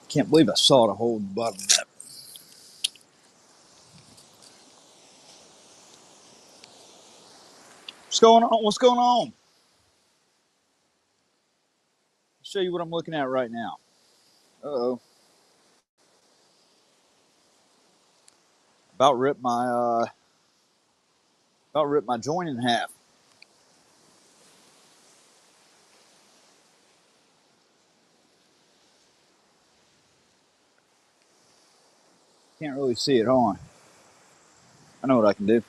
Can't believe I sawed a hole in the bottom of that. What's going on? What's going on? I'll show you what I'm looking at right now. Uh-oh. About ripped my joint in half. Can't really see it. Hold on. I know what I can do.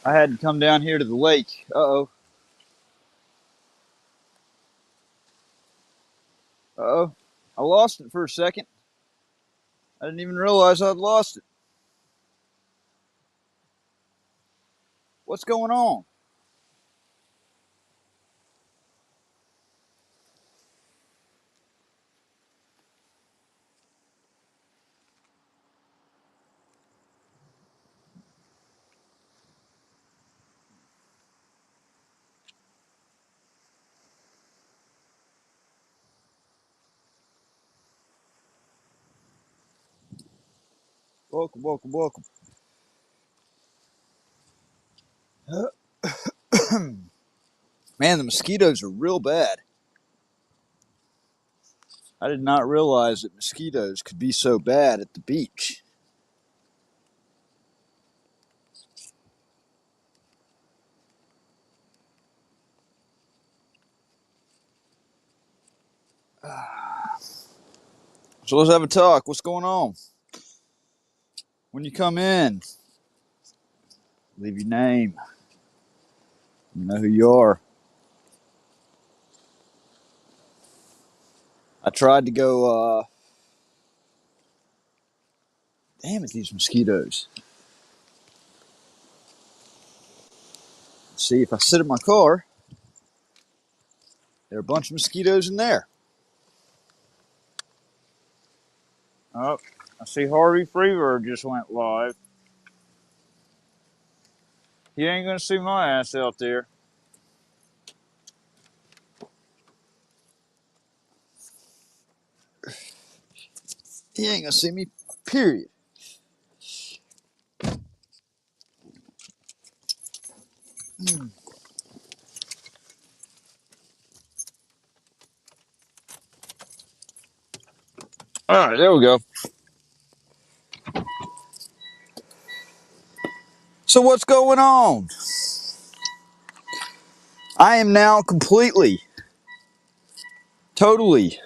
I had to come down here to the lake. Uh-oh. Uh-oh. I lost it for a second. I didn't even realize I'd lost it. What's going on? Welcome, welcome, welcome. Man, the mosquitoes are real bad. I did not realize that mosquitoes could be so bad at the beach. So let's have a talk. What's going on? When you come in, leave your name. You know who you are. I tried to go, damn it, these mosquitoes. See, if I sit in my car, there are a bunch of mosquitoes in there. Oh, I see Harvey Freeberg just went live. He ain't gonna see my ass out there. He ain't gonna see me, period. All right, there we go. So what's going on? I am now completely, totally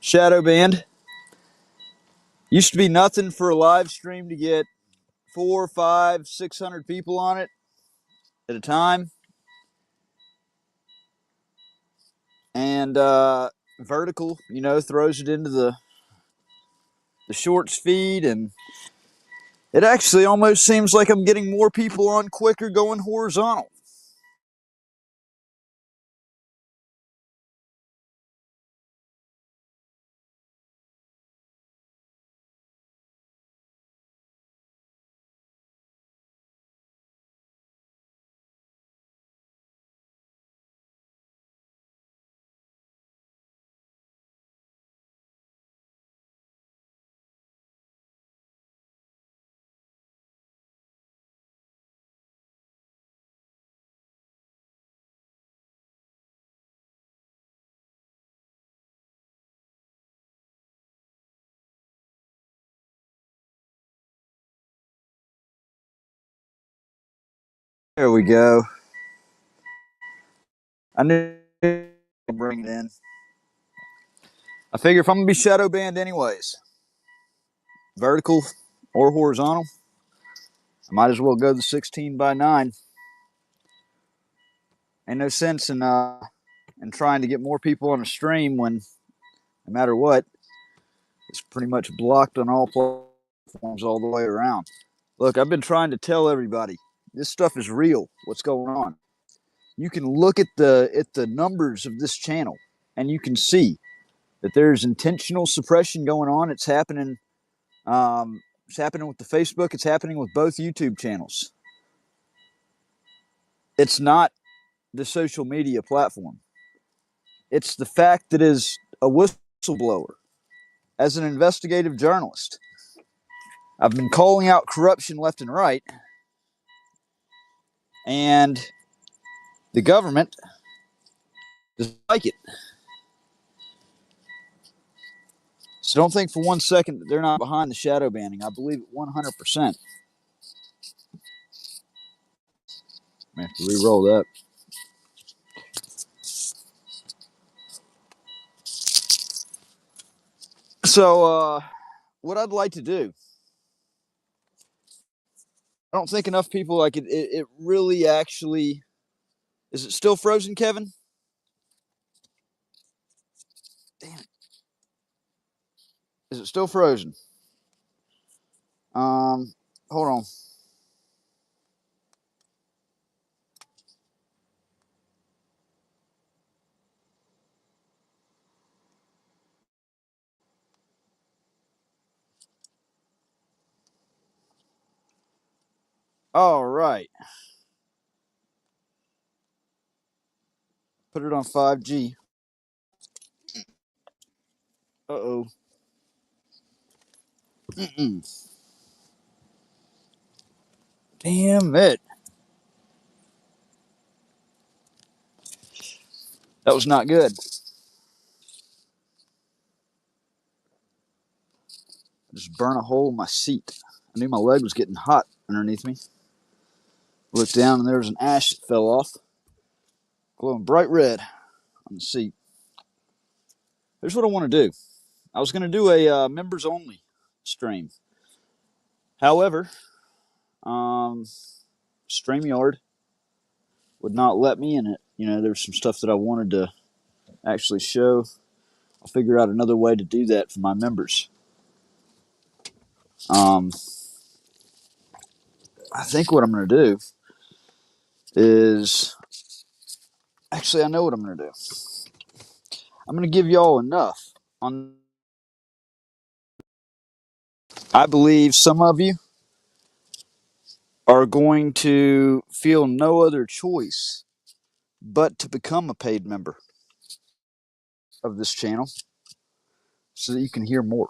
shadow banned. Used to be nothing for a live stream to get 4, 5, 600 people on it at a time. And vertical, throws it into the shorts feed, and it actually almost seems like I'm getting more people on quicker going horizontal. There we go. I knew I'd bring it in. I figure if I'm gonna be shadow banned anyways, vertical or horizontal, I might as well go the 16:9. Ain't no sense in trying to get more people on a stream when no matter what, it's pretty much blocked on all platforms all the way around. Look, I've been trying to tell everybody this stuff is real. What's going on? You can look at the numbers of this channel, and you can see that there's intentional suppression going on. It's happening. It's happening with the Facebook. It's happening with both YouTube channels. It's not the social media platform. It's the fact that as a whistleblower, as an investigative journalist, I've been calling out corruption left and right, and the government doesn't like it. So don't think for one second that they're not behind the shadow banning. I believe it 100%. I have to re-roll that. So, what I'd like to do, I don't think enough people like it really actually. Is it still frozen, Kevin? Damn it. Is it still frozen? Hold on. All right. Put it on 5G. Uh-oh. Mm-mm. Damn it. That was not good. I just burn a hole in my seat. I knew my leg was getting hot underneath me. Looked down and there was an ash that fell off, glowing bright red on the seat. Here's what I want to do. I was going to do a members only stream. However, StreamYard would not let me in it. You know, there's some stuff that I wanted to actually show. I'll figure out another way to do that for my members. I think what I'm going to do is actually, I know what I'm going to do. I'm going to give y'all enough on. I believe some of you are going to feel no other choice but to become a paid member of this channel so that you can hear more,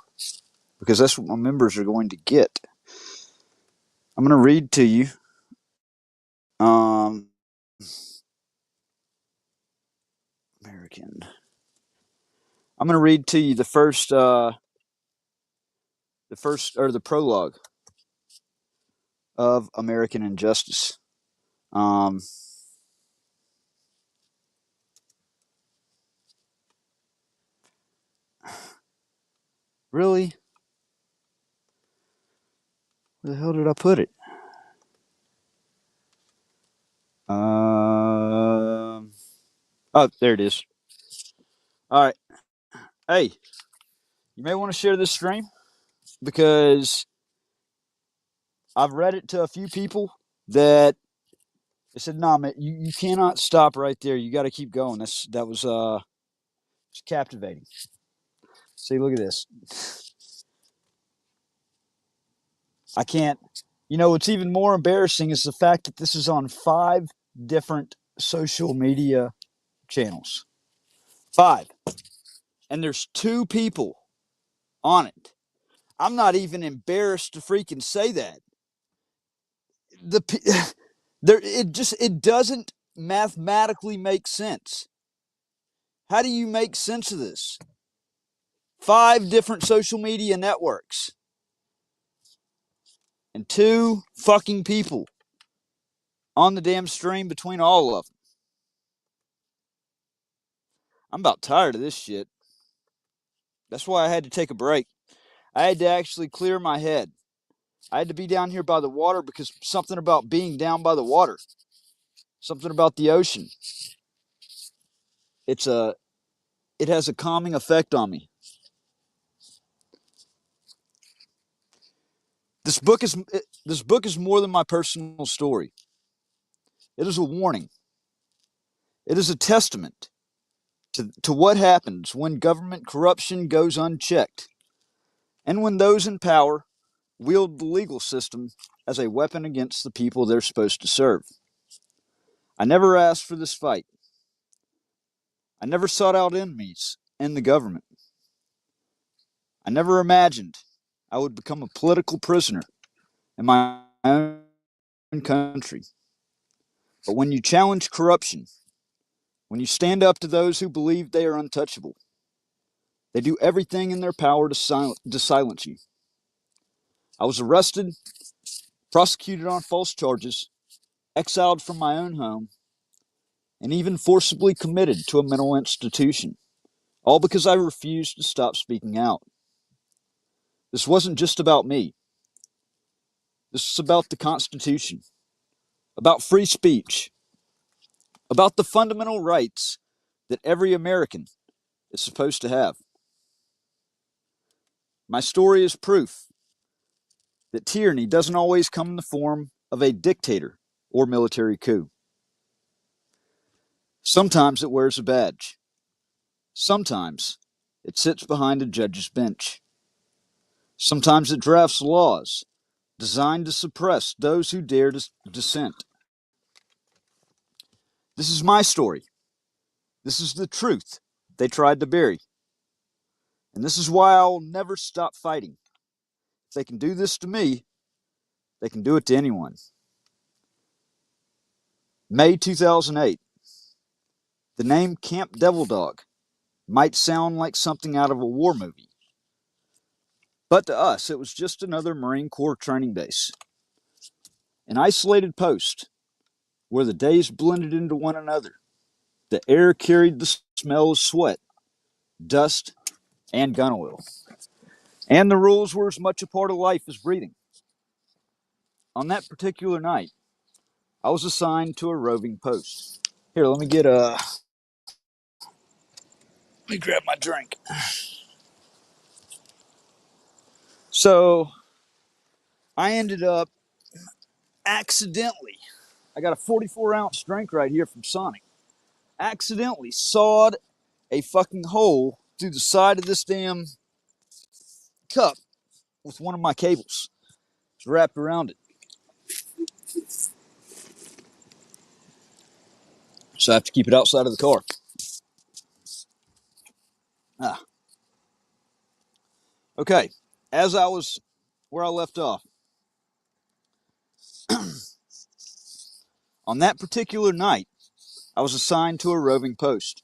because that's what my members are going to get. I'm going to read to you um, American. I'm going to read to you the first or the prologue of American Injustice. Um, really? Where the hell did I put it? Oh, there it is. All right. Hey, you may want to share this stream because I've read it to a few people that they said, "Nah, man, you cannot stop right there. You got to keep going." That was captivating. See, look at this. I can't. You know, what's even more embarrassing is the fact that this is on 5 different social media channels. 5. And there's 2 people on it. I'm not even embarrassed to freaking say that. The there it doesn't mathematically make sense. How do you make sense of this? 5 different social media networks and 2 fucking people on the damn stream between all of them. I'm about tired of this shit. That's why I had to take a break. I had to actually clear my head. I had to be down here by the water because something about being down by the water, something about the ocean. It's a it has a calming effect on me. This book is more than my personal story. It is a warning. It is a testament to what happens when government corruption goes unchecked and when those in power wield the legal system as a weapon against the people they're supposed to serve. I never asked for this fight. I never sought out enemies in the government. I never imagined I would become a political prisoner in my own country. But when you challenge corruption, when you stand up to those who believe they are untouchable, they do everything in their power to silence you. I was arrested, prosecuted on false charges, exiled from my own home, and even forcibly committed to a mental institution, all because I refused to stop speaking out. This wasn't just about me. This is about the Constitution, about free speech, about the fundamental rights that every American is supposed to have. My story is proof that tyranny doesn't always come in the form of a dictator or military coup. Sometimes it wears a badge. Sometimes it sits behind a judge's bench. Sometimes it drafts laws designed to suppress those who dare to dissent. This is my story. This is the truth they tried to bury. And this is why I'll never stop fighting. If they can do this to me, they can do it to anyone. May 2008. The name Camp Devil Dog might sound like something out of a war movie, but to us, it was just another Marine Corps training base. An isolated post where the days blended into one another. The air carried the smell of sweat, dust, and gun oil. And the rules were as much a part of life as breathing. On that particular night, I was assigned to a roving post. Here, let me grab my drink. So I ended up accidentally, I got a 44-ounce drink right here from Sonic, accidentally sawed a fucking hole through the side of this damn cup with one of my cables. It's wrapped around it. So I have to keep it outside of the car. Ah. Okay. As I was where I left off, on that particular night, I was assigned to a roving post.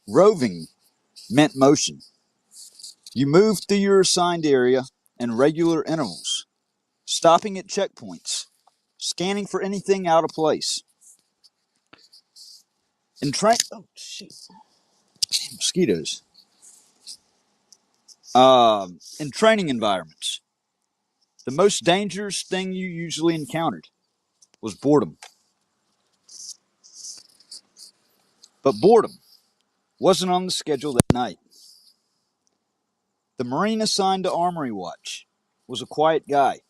Roving meant motion. You moved through your assigned area in regular intervals, stopping at checkpoints, scanning for anything out of place. Oh shit, mosquitoes. In training environments, the most dangerous thing you usually encountered was boredom. But boredom wasn't on the schedule that night. The Marine assigned to Armory Watch was a quiet guy,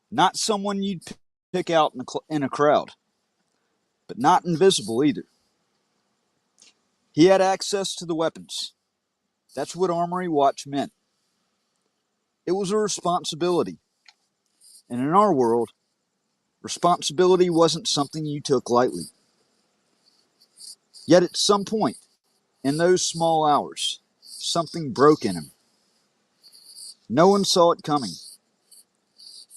not someone you'd pick out in a crowd, but not invisible either. He had access to the weapons. That's what Armory Watch meant. It was a responsibility. And in our world, responsibility wasn't something you took lightly. Yet at some point, in those small hours, something broke in him. No one saw it coming.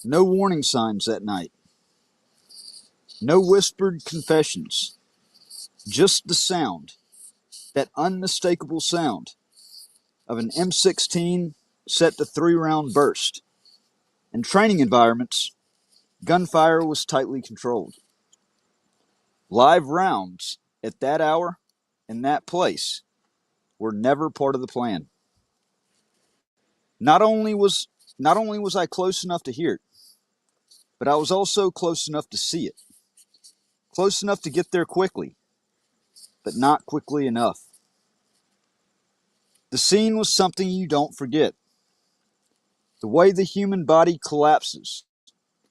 No warning signs that night. No whispered confessions. Just the sound, that unmistakable sound of an M16 set to 3-round burst. In training environments, gunfire was tightly controlled. Live rounds at that hour in that place were never part of the plan. Not only was not only was I close enough to hear it, but I was also close enough to see it. Close enough to get there quickly, but not quickly enough. The scene was something you don't forget. The way the human body collapses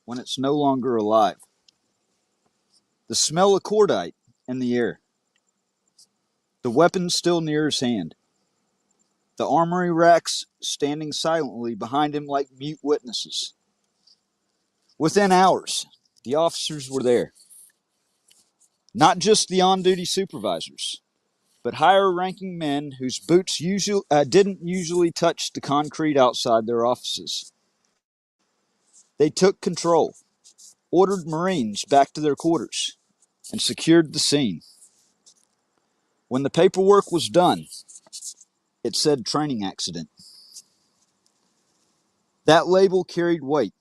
when it's no longer alive. The smell of cordite in the air. The weapon still near his hand. The armory racks standing silently behind him like mute witnesses. Within hours, the officers were there. Not just the on-duty supervisors, but higher-ranking men whose boots didn't usually touch the concrete outside their offices. They took control, ordered Marines back to their quarters, and secured the scene. When the paperwork was done, it said training accident. That label carried weight.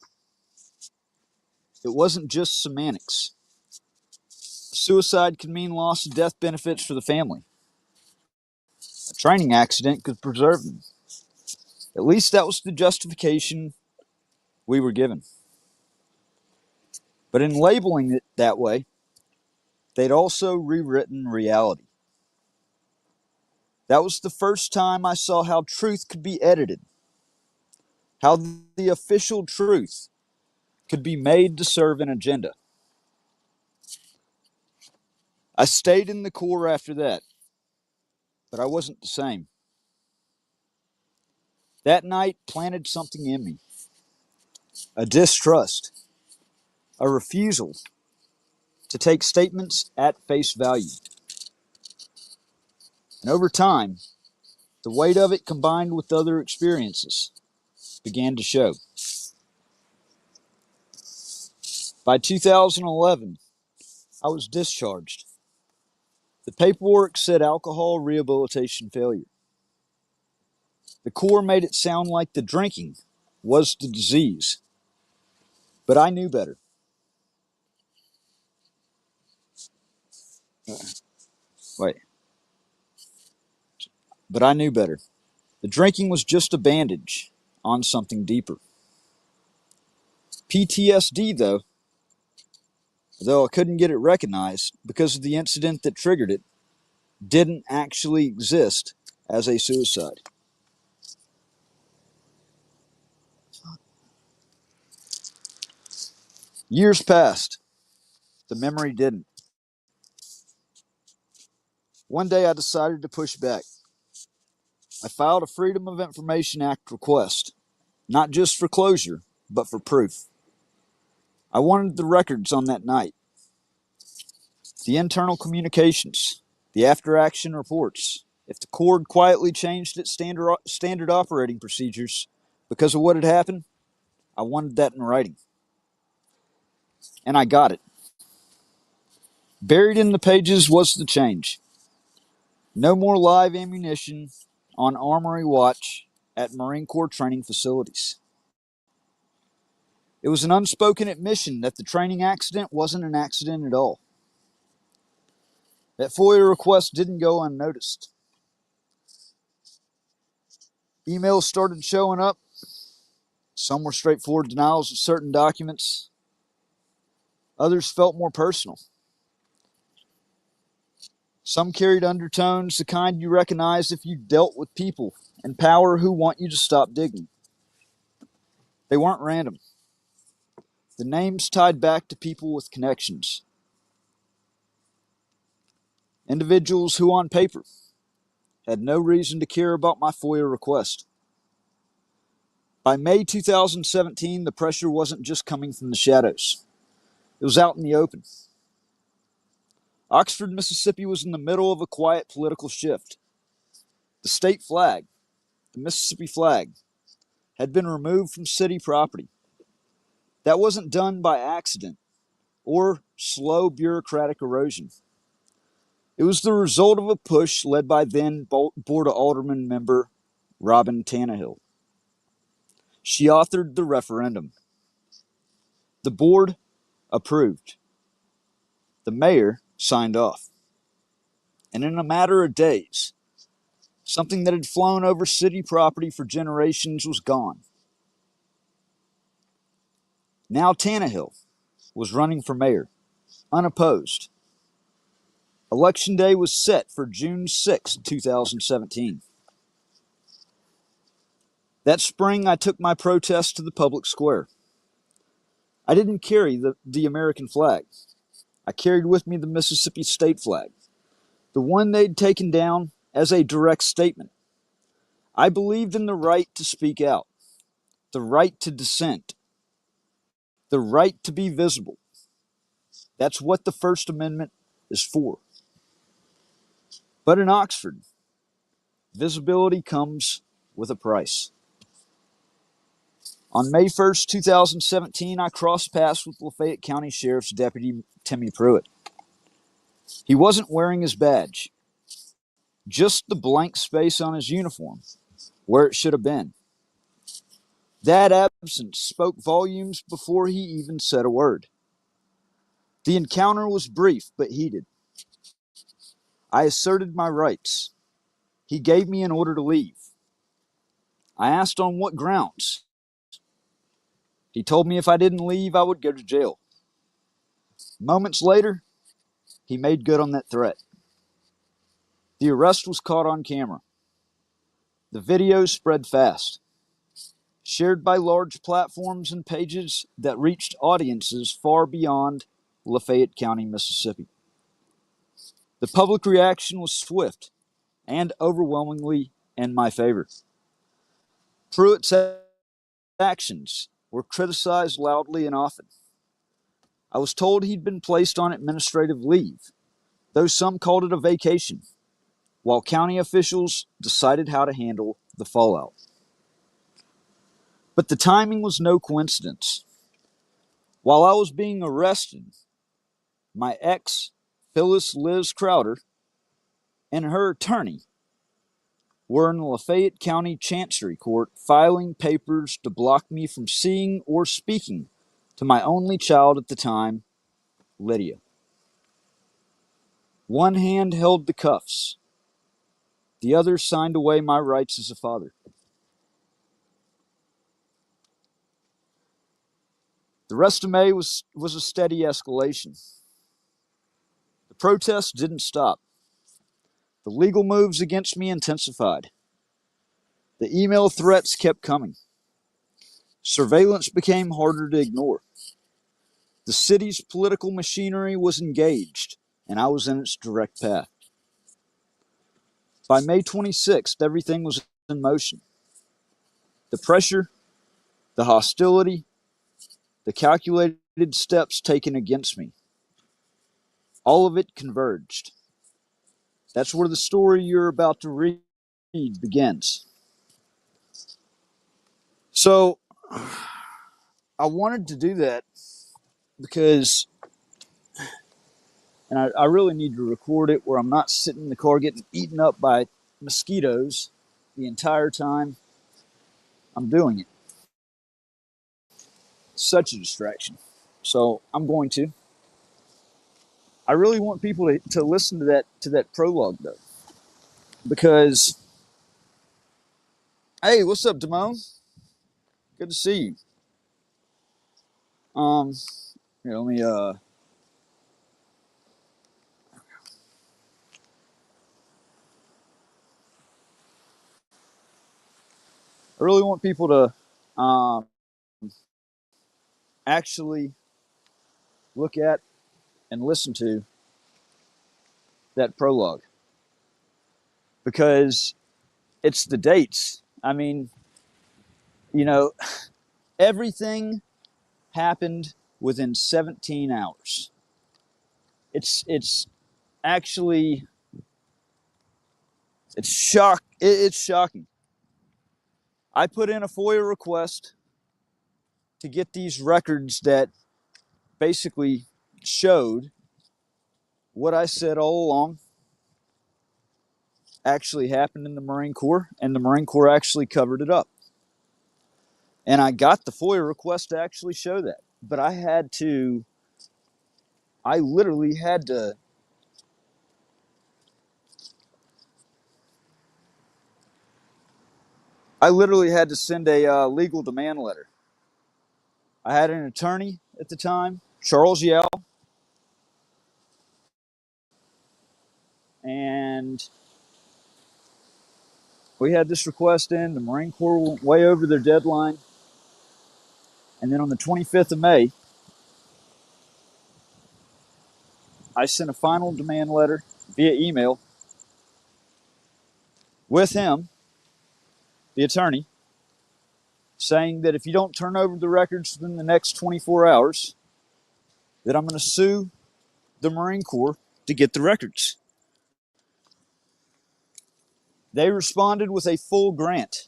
It wasn't just semantics. Suicide could mean loss of death benefits for the family. A training accident could preserve them. At least that was the justification we were given. But in labeling it that way, they'd also rewritten reality. That was the first time I saw how truth could be edited, how the official truth could be made to serve an agenda. I stayed in the Corps after that, but I wasn't the same. That night planted something in me, a distrust, a refusal to take statements at face value. And over time, the weight of it combined with other experiences began to show. By 2011, I was discharged. The paperwork said alcohol rehabilitation failure. The Corps made it sound like the drinking was the disease. But I knew better. Wait. But I knew better. The drinking was just a bandage on something deeper. PTSD, though I couldn't get it recognized because of the incident that triggered it, didn't actually exist as a suicide. Years passed. The memory didn't. One day I decided to push back. I filed a Freedom of Information Act request, not just for closure, but for proof. I wanted the records on that night, the internal communications, the after-action reports. If the Corps quietly changed its standard operating procedures because of what had happened, I wanted that in writing. And I got it. Buried in the pages was the change. No more live ammunition on armory watch at Marine Corps training facilities. It was an unspoken admission that the training accident wasn't an accident at all. That FOIA request didn't go unnoticed. Emails started showing up. Some were straightforward denials of certain documents. Others felt more personal. Some carried undertones, the kind you recognize if you dealt with people in power who want you to stop digging. They weren't random. The names tied back to people with connections. Individuals who, on paper, had no reason to care about my FOIA request. By May 2017, the pressure wasn't just coming from the shadows. It was out in the open. Oxford, Mississippi was in the middle of a quiet political shift. The state flag, the Mississippi flag, had been removed from city property. That wasn't done by accident or slow bureaucratic erosion. It was the result of a push led by then Board of Aldermen member Robin Tannehill. She authored the referendum. The board approved. The mayor signed off. And in a matter of days, Something that had flown over city property for generations was gone. Now Tannehill was running for mayor, unopposed. Election day was set for June 6, 2017. That spring, I took my protest to the public square. I didn't carry the American flag. I carried with me the Mississippi state flag, the one they'd taken down as a direct statement. I believed in the right to speak out, the right to dissent, the right to be visible. That's what the First Amendment is for. But in Oxford, visibility comes with a price. On May 1st, 2017, I crossed paths with Lafayette County Sheriff's Deputy Timmy Pruitt. He wasn't wearing his badge, just the blank space on his uniform, where it should have been. That absence spoke volumes before he even said a word. The encounter was brief but heated. I asserted my rights. He gave me an order to leave. I asked on what grounds. He told me if I didn't leave, I would go to jail. Moments later, he made good on that threat. The arrest was caught on camera. The video spread fast, shared by large platforms and pages that reached audiences far beyond Lafayette County, Mississippi. The public reaction was swift and overwhelmingly in my favor. Pruitt's actions were criticized loudly and often. I was told he'd been placed on administrative leave, though some called it a vacation, while county officials decided how to handle the fallout. But the timing was no coincidence. While I was being arrested, my ex, Phyllis Liz Crowder, and her attorney were in the Lafayette County Chancery Court filing papers to block me from seeing or speaking to my only child at the time, Lydia. One hand held the cuffs. The other signed away my rights as a father. The rest of May was a steady escalation. The protests didn't stop. The legal moves against me intensified. The email threats kept coming. Surveillance became harder to ignore. The city's political machinery was engaged, and I was in its direct path. By May 26th, everything was in motion. The pressure, the hostility, the calculated steps taken against me. All of it converged. That's where the story you're about to read begins. So, I wanted to do that because, and I really need to record it where I'm not sitting in the car getting eaten up by mosquitoes the entire time I'm doing it. Such a distraction. So I'm going to. I really want people to listen to that prologue though, because hey, what's up, Damone? Good to see you. Um, here, let me I really want people to actually look at and listen to that prologue because it's the dates. I mean, you know, everything happened within 17 hours. It's actually it's shocking. I put in a FOIA request to get these records that basically showed what I said all along actually happened in the Marine Corps, and the Marine Corps actually covered it up. And I got the FOIA request to actually show that. But I literally had to I literally had to send a legal demand letter. I had an attorney at the time, Charles Yell, and we had this request in. The Marine Corps went way over their deadline. And then on the 25th of May, I sent a final demand letter via email with him, the attorney, saying that if you don't turn over the records within the next 24 hours, that I'm going to sue the Marine Corps to get the records. They responded with a full grant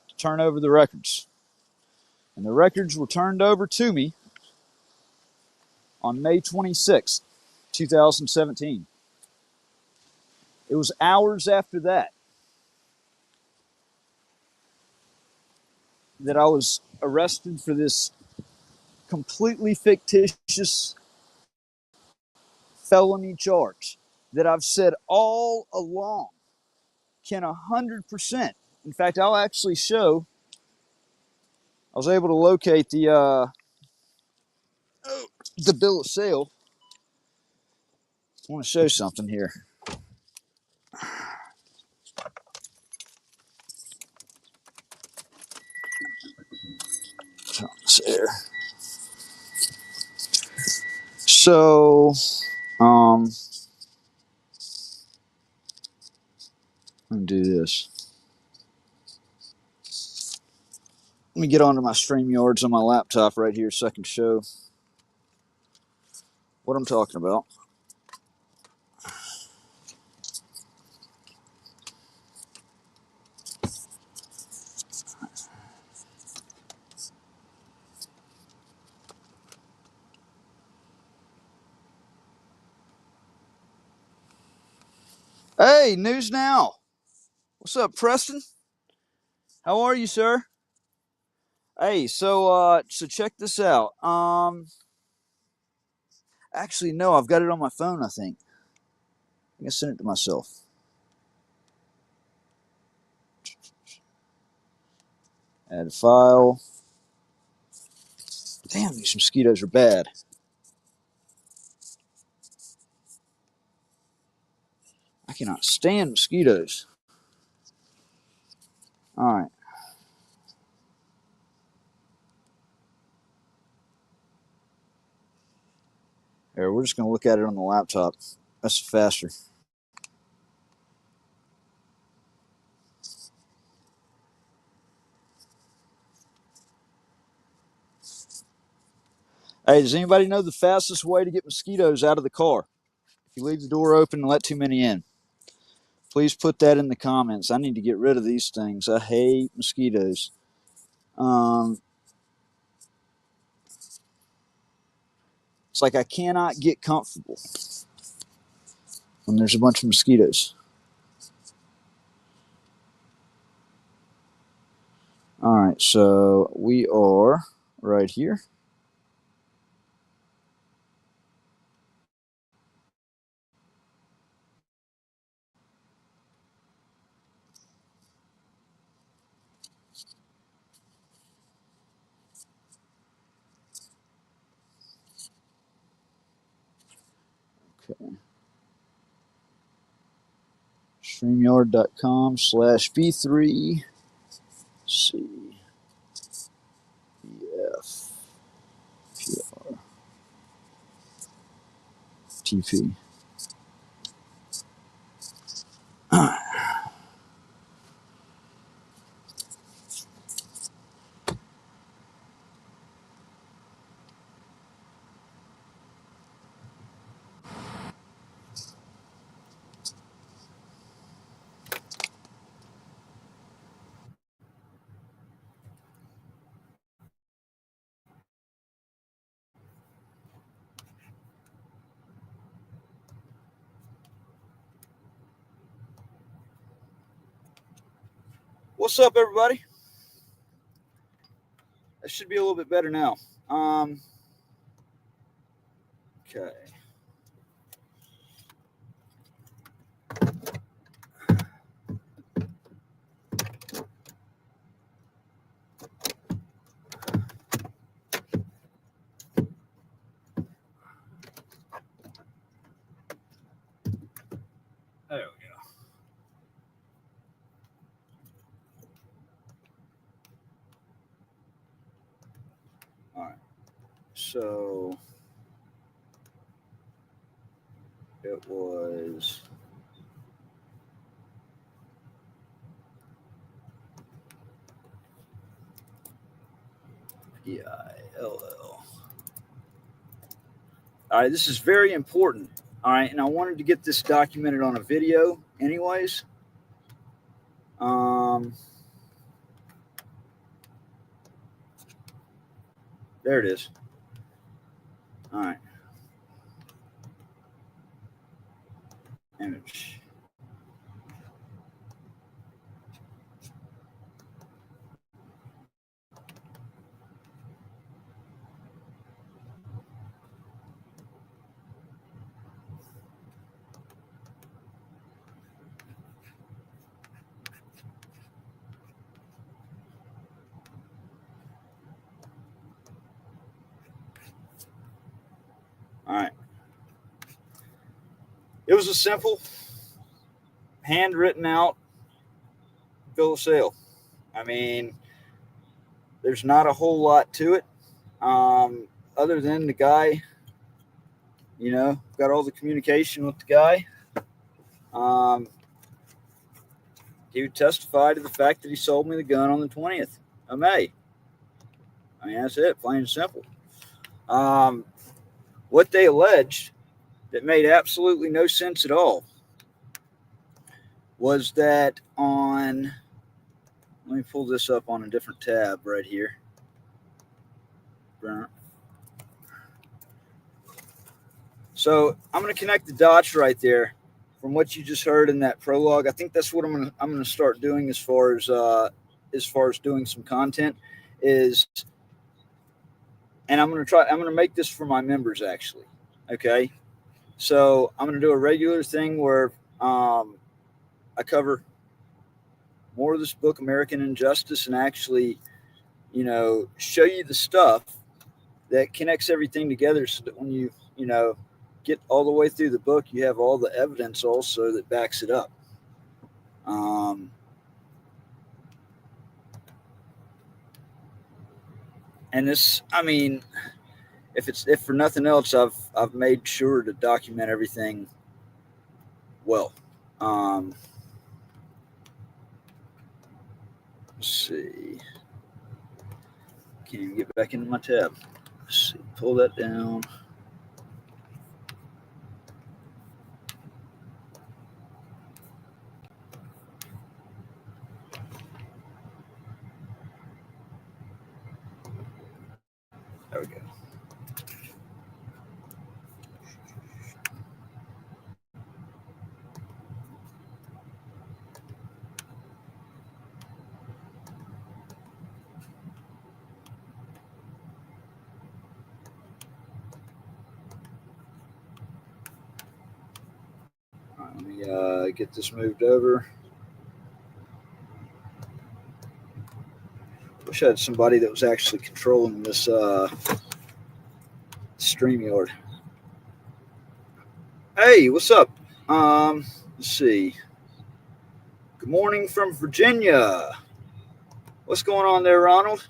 to turn over the records. And the records were turned over to me on May 26th, 2017. It was hours after that that I was arrested for this completely fictitious felony charge that I've said all along can 100%. In fact, I'll actually show. I was able to locate the bill of sale. I want to show something here. There. So, let me do this. Let me get onto my StreamYards on my laptop right here so I can show what I'm talking about. Hey, news now. What's up, Preston? How are you, sir? Hey, so check this out. Actually, no, I've got it on my phone. I think I sent it to myself. Add file. Damn, these mosquitoes are bad. I cannot stand mosquitoes. All right. Here, we're just going to look at it on the laptop. That's faster. Hey, does anybody know the fastest way to get mosquitoes out of the car? If you leave the door open and let too many in, please put that in the comments. I need to get rid of these things. I hate mosquitoes. It's like I cannot get comfortable when there's a bunch of mosquitoes. All right, so we are right here. Okay. StreamYard.com/B3CFPRTP. What's up, everybody? That should be a little bit better now. Okay. So it was P-I-L-L. All right, this is very important. All right, and I wanted to get this documented on a video anyways. There it is. All right. Image. All right. It was a simple, handwritten out bill of sale. I mean, there's not a whole lot to it, other than the guy, got all the communication with the guy. He would testify to the fact that he sold me the gun on the 20th of May. I mean, that's it, plain and simple. What they alleged that made absolutely no sense at all was that let me pull this up on a different tab right here. So I'm going to connect the dots right there from what you just heard in that prologue. I think that's what I'm going to start doing as far as doing some content is, and I'm going to make this for my members actually. Okay. So I'm going to do a regular thing where I cover more of this book, American Injustice, and actually, show you the stuff that connects everything together so that when you get all the way through the book, you have all the evidence also that backs it up. And this, I mean, if for nothing else, I've made sure to document everything well. Let's see. Can't even get back into my tab. Let's see. Pull that down. There we go. All right, let me get this moved over. Wish I had somebody that was actually controlling this StreamYard. Hey, what's up? Let's see. Good morning from Virginia. What's going on there, Ronald?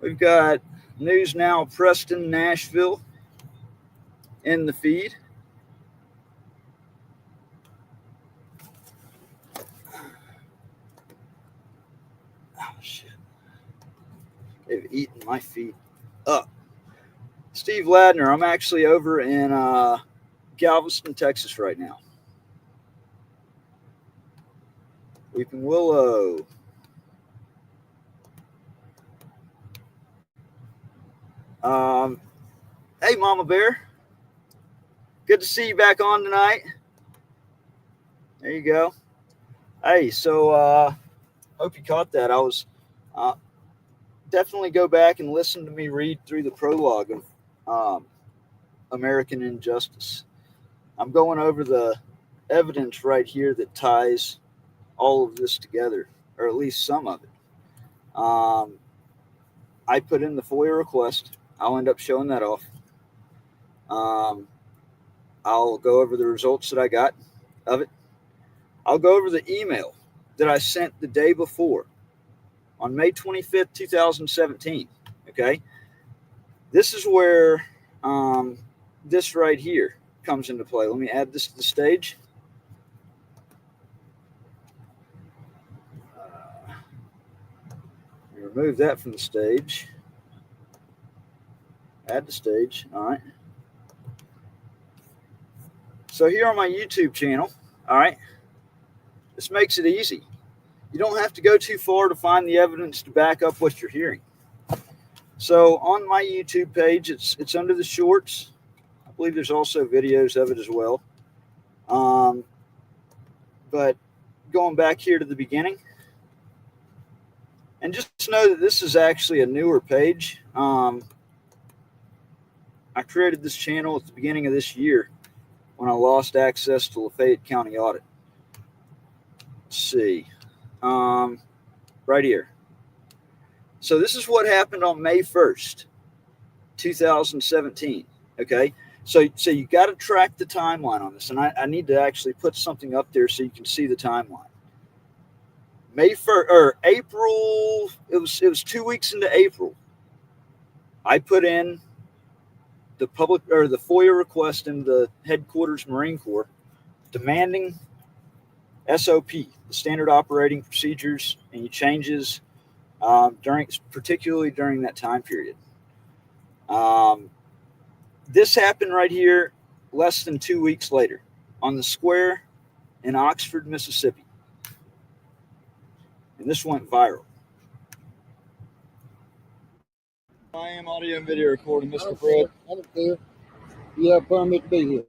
We've got News Now, Preston, Nashville in the feed. Oh, shit. They've eaten my feet up. Steve Ladner, I'm actually over in Galveston, Texas right now. Weeping Willow. Hey, Mama Bear. Good to see you back on tonight. There you go. Hey, so hope you caught that. I was definitely go back and listen to me read through the prologue of American Injustice. I'm going over the evidence right here that ties all of this together, or at least some of it. I put in the FOIA request. I'll end up showing that off. I'll go over the results that I got of it. I'll go over the email that I sent the day before on May 25th, 2017. Okay, this is where this right here comes into play. Let me add this to the stage. Remove that from the stage. Add the stage. All right. So here on my YouTube channel, all right, this makes it easy. You don't have to go too far to find the evidence to back up what you're hearing. So on my YouTube page, it's under the shorts. I believe there's also videos of it as well. But going back here to the beginning, and just know that this is actually a newer page. I created this channel at the beginning of this year when I lost access to Lafayette County Audit. Let's see. Right here. So this is what happened on May 1st, 2017. Okay. So you got to track the timeline on this. And I need to actually put something up there so you can see the timeline. May 1st or April, it was 2 weeks into April. I put in the FOIA request in the headquarters Marine Corps demanding SOP, the standard operating procedures, any changes particularly during that time period. This happened right here less than 2 weeks later on the square in Oxford, Mississippi. And this went viral. I am audio and video recording, Mr. Pruitt. I don't care. You have a permit to be here.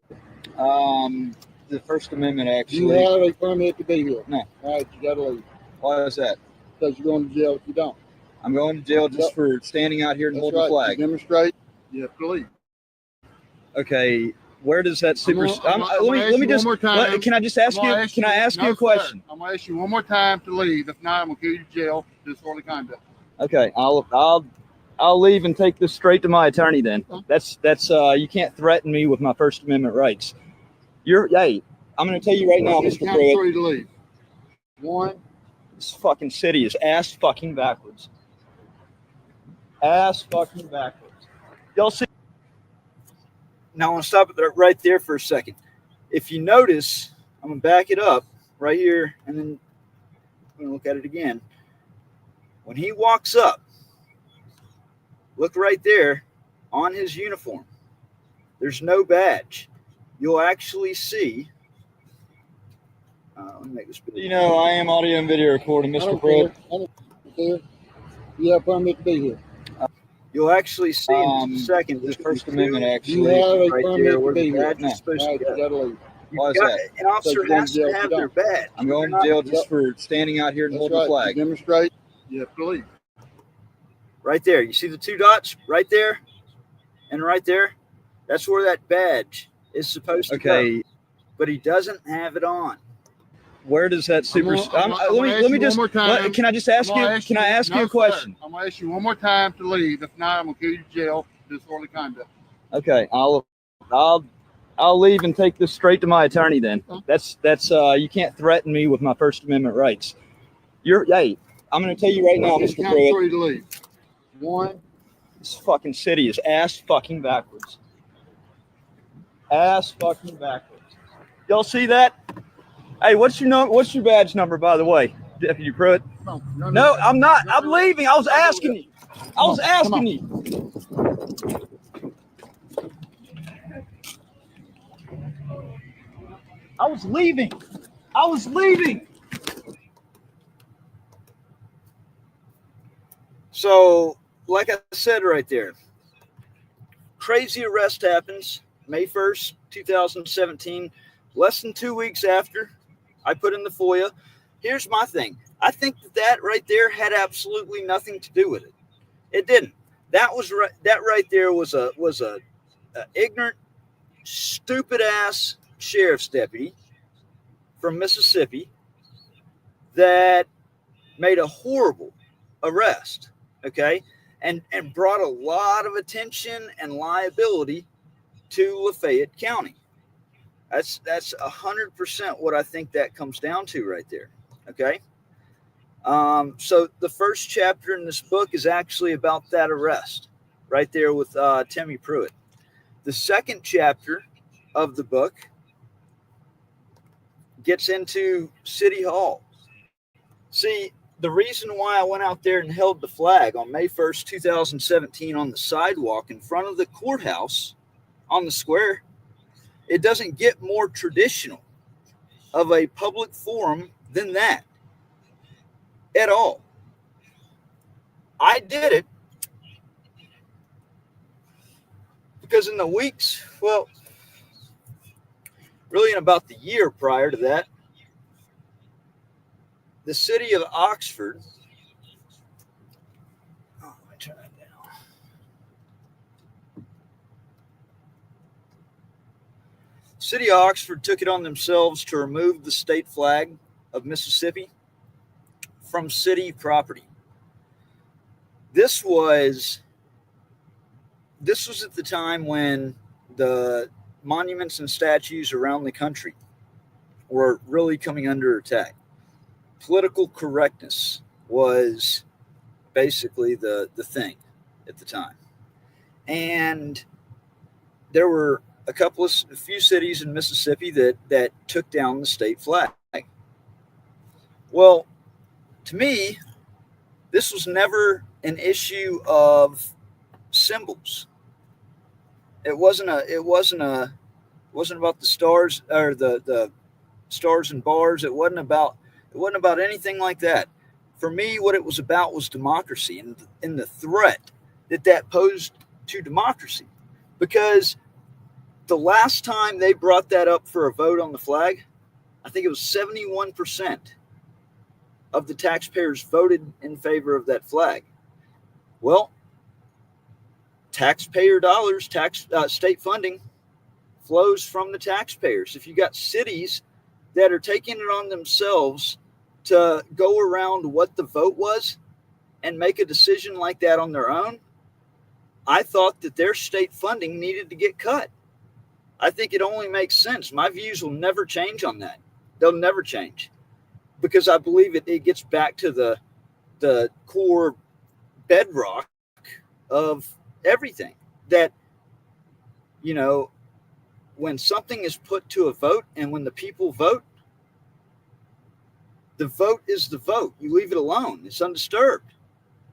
The First Amendment, actually. You have a permit to be here. No. All right, you got to leave. Why is that? Because you're going to jail if you don't. I'm going to jail just for standing out here and holding the flag. You demonstrate, you have to leave. Okay, where does that let me just. Can I just ask you? Can I ask you a question? I'm going to ask you one more time to leave. If not, I'm going to kill you to jail. Disorderly conduct. Okay, I'll leave and take this straight to my attorney. Then that's you can't threaten me with my First Amendment rights. Hey, I'm going to tell you right now, Mr. Pruitt. Free to leave. One. This fucking city is ass fucking backwards. Ass fucking backwards. Y'all see? Now I want to stop it right there for a second. If you notice, I'm going to back it up right here, and then I'm going to look at it again. When he walks up, look right there on his uniform. There's no badge. You'll actually see. Let me make this video. You know, I am audio and video recording, Mr. Pruitt. I don't care. You have a permit to be here. You'll actually see in just a second the First Amendment actually. You have a right permit there to be here. No. Supposed right, to go. You got to leave. Why is that? An officer has to have their badge. I'm going to jail just for standing out here and holding the flag. You demonstrate, you have to leave. Right there. You see the two dots right there and right there? That's where that badge is supposed to go. But he doesn't have it on. Where does that let me just. Can I just ask you? Can I ask you a question? I'm going to ask you one more time to leave. If not, I'm going to kill you to jail. Disorderly conduct. Okay, I'll leave and take this straight to my attorney. Then that's you can't threaten me with my First Amendment rights. Hey, I'm going to tell you right now, Mr. Pruitt. Free to leave. One. This fucking city is ass fucking backwards. Ass fucking backwards. Y'all see that? Hey, what's your badge number, by the way, Deputy Pruitt? No, I'm not. I'm leaving. I was asking you. I was asking you. I was leaving. I was leaving. So, like I said right there, crazy arrest happens May 1st, 2017, less than 2 weeks after I put in the FOIA. Here's my thing. I think that right there had absolutely nothing to do with it. It didn't. That right there was a ignorant, stupid ass sheriff's deputy from Mississippi that made a horrible arrest, okay, and brought a lot of attention and liability to Lafayette County. That's 100% what I think that comes down to right there, okay? So the first chapter in this book is actually about that arrest, right there with Timmy Pruitt. The second chapter of the book gets into City Hall. See, the reason why I went out there and held the flag on May 1st, 2017, on the sidewalk in front of the courthouse on the square, it doesn't get more traditional of a public forum than that at all. I did it because in the weeks, well, really in about the year prior to that, the city of Oxford, oh, let me turn that down. City of Oxford took it on themselves to remove the state flag of Mississippi from city property. This was this was at the time when the monuments and statues around the country were really coming under attack. Political correctness was basically the thing at the time. And there were a few cities in Mississippi that took down the state flag. Well, to me, this was never an issue of symbols. It wasn't about the stars or the stars and bars. It wasn't about anything like that. For me, what it was about was democracy and the threat that posed to democracy. Because the last time they brought that up for a vote on the flag, I think it was 71% of the taxpayers voted in favor of that flag. Well, taxpayer dollars, state funding flows from the taxpayers. If you got cities that are taking it on themselves to go around what the vote was and make a decision like that on their own, I thought that their state funding needed to get cut. I think it only makes sense. My views will never change on that. They'll never change because I believe it gets back to the core bedrock of everything that, you know, when something is put to a vote and when the people vote, the vote is the vote. You leave it alone. It's undisturbed.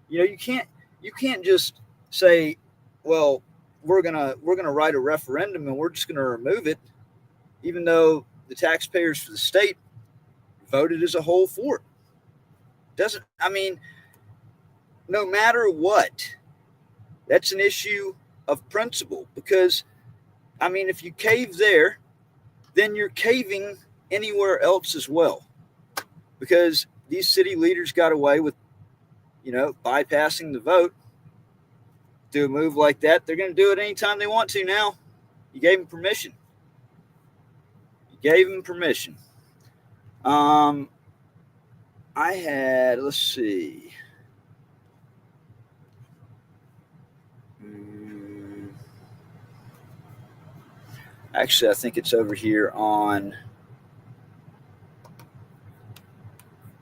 You know, you can't just say, well, we're gonna write a referendum and we're just gonna remove it, even though the taxpayers for the state voted as a whole for it. Doesn't I mean, no matter what, that's an issue of principle because I mean, if you cave there, then you're caving anywhere else as well. Because these city leaders got away with, bypassing the vote. Do a move like that, they're going to do it anytime they want to now. You gave them permission. You gave them permission. Um, let's see. Actually, I think it's over here on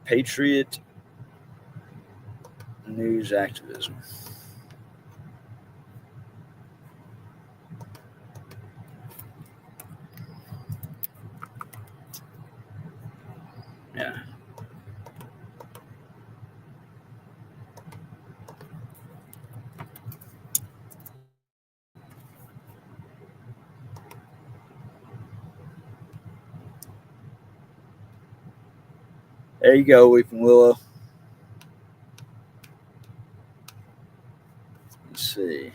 Patriot News Activism. Yeah. There you go, Weeping Willow. Let's see.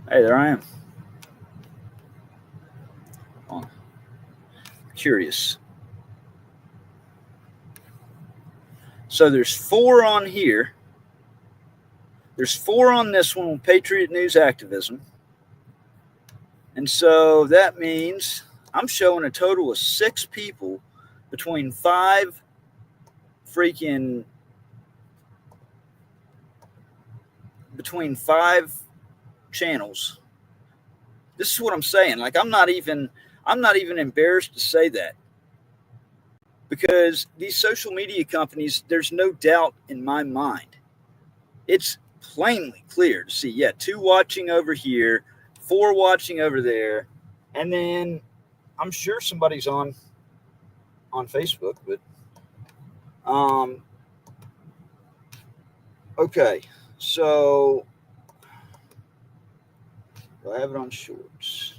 Hey, there I am. Oh, curious. So there's 4 on here. There's 4 on this one, Patriot News Activism. And so that means I'm showing a total of 6 people between 5 channels. This is what I'm saying. Like I'm not even I'm not even embarrassed to say that, because these social media companies, there's no doubt in my mind. It's plainly clear to see, 2 watching over here, 4 watching over there, and then I'm sure somebody's on Facebook, but okay, so do I have it on shorts?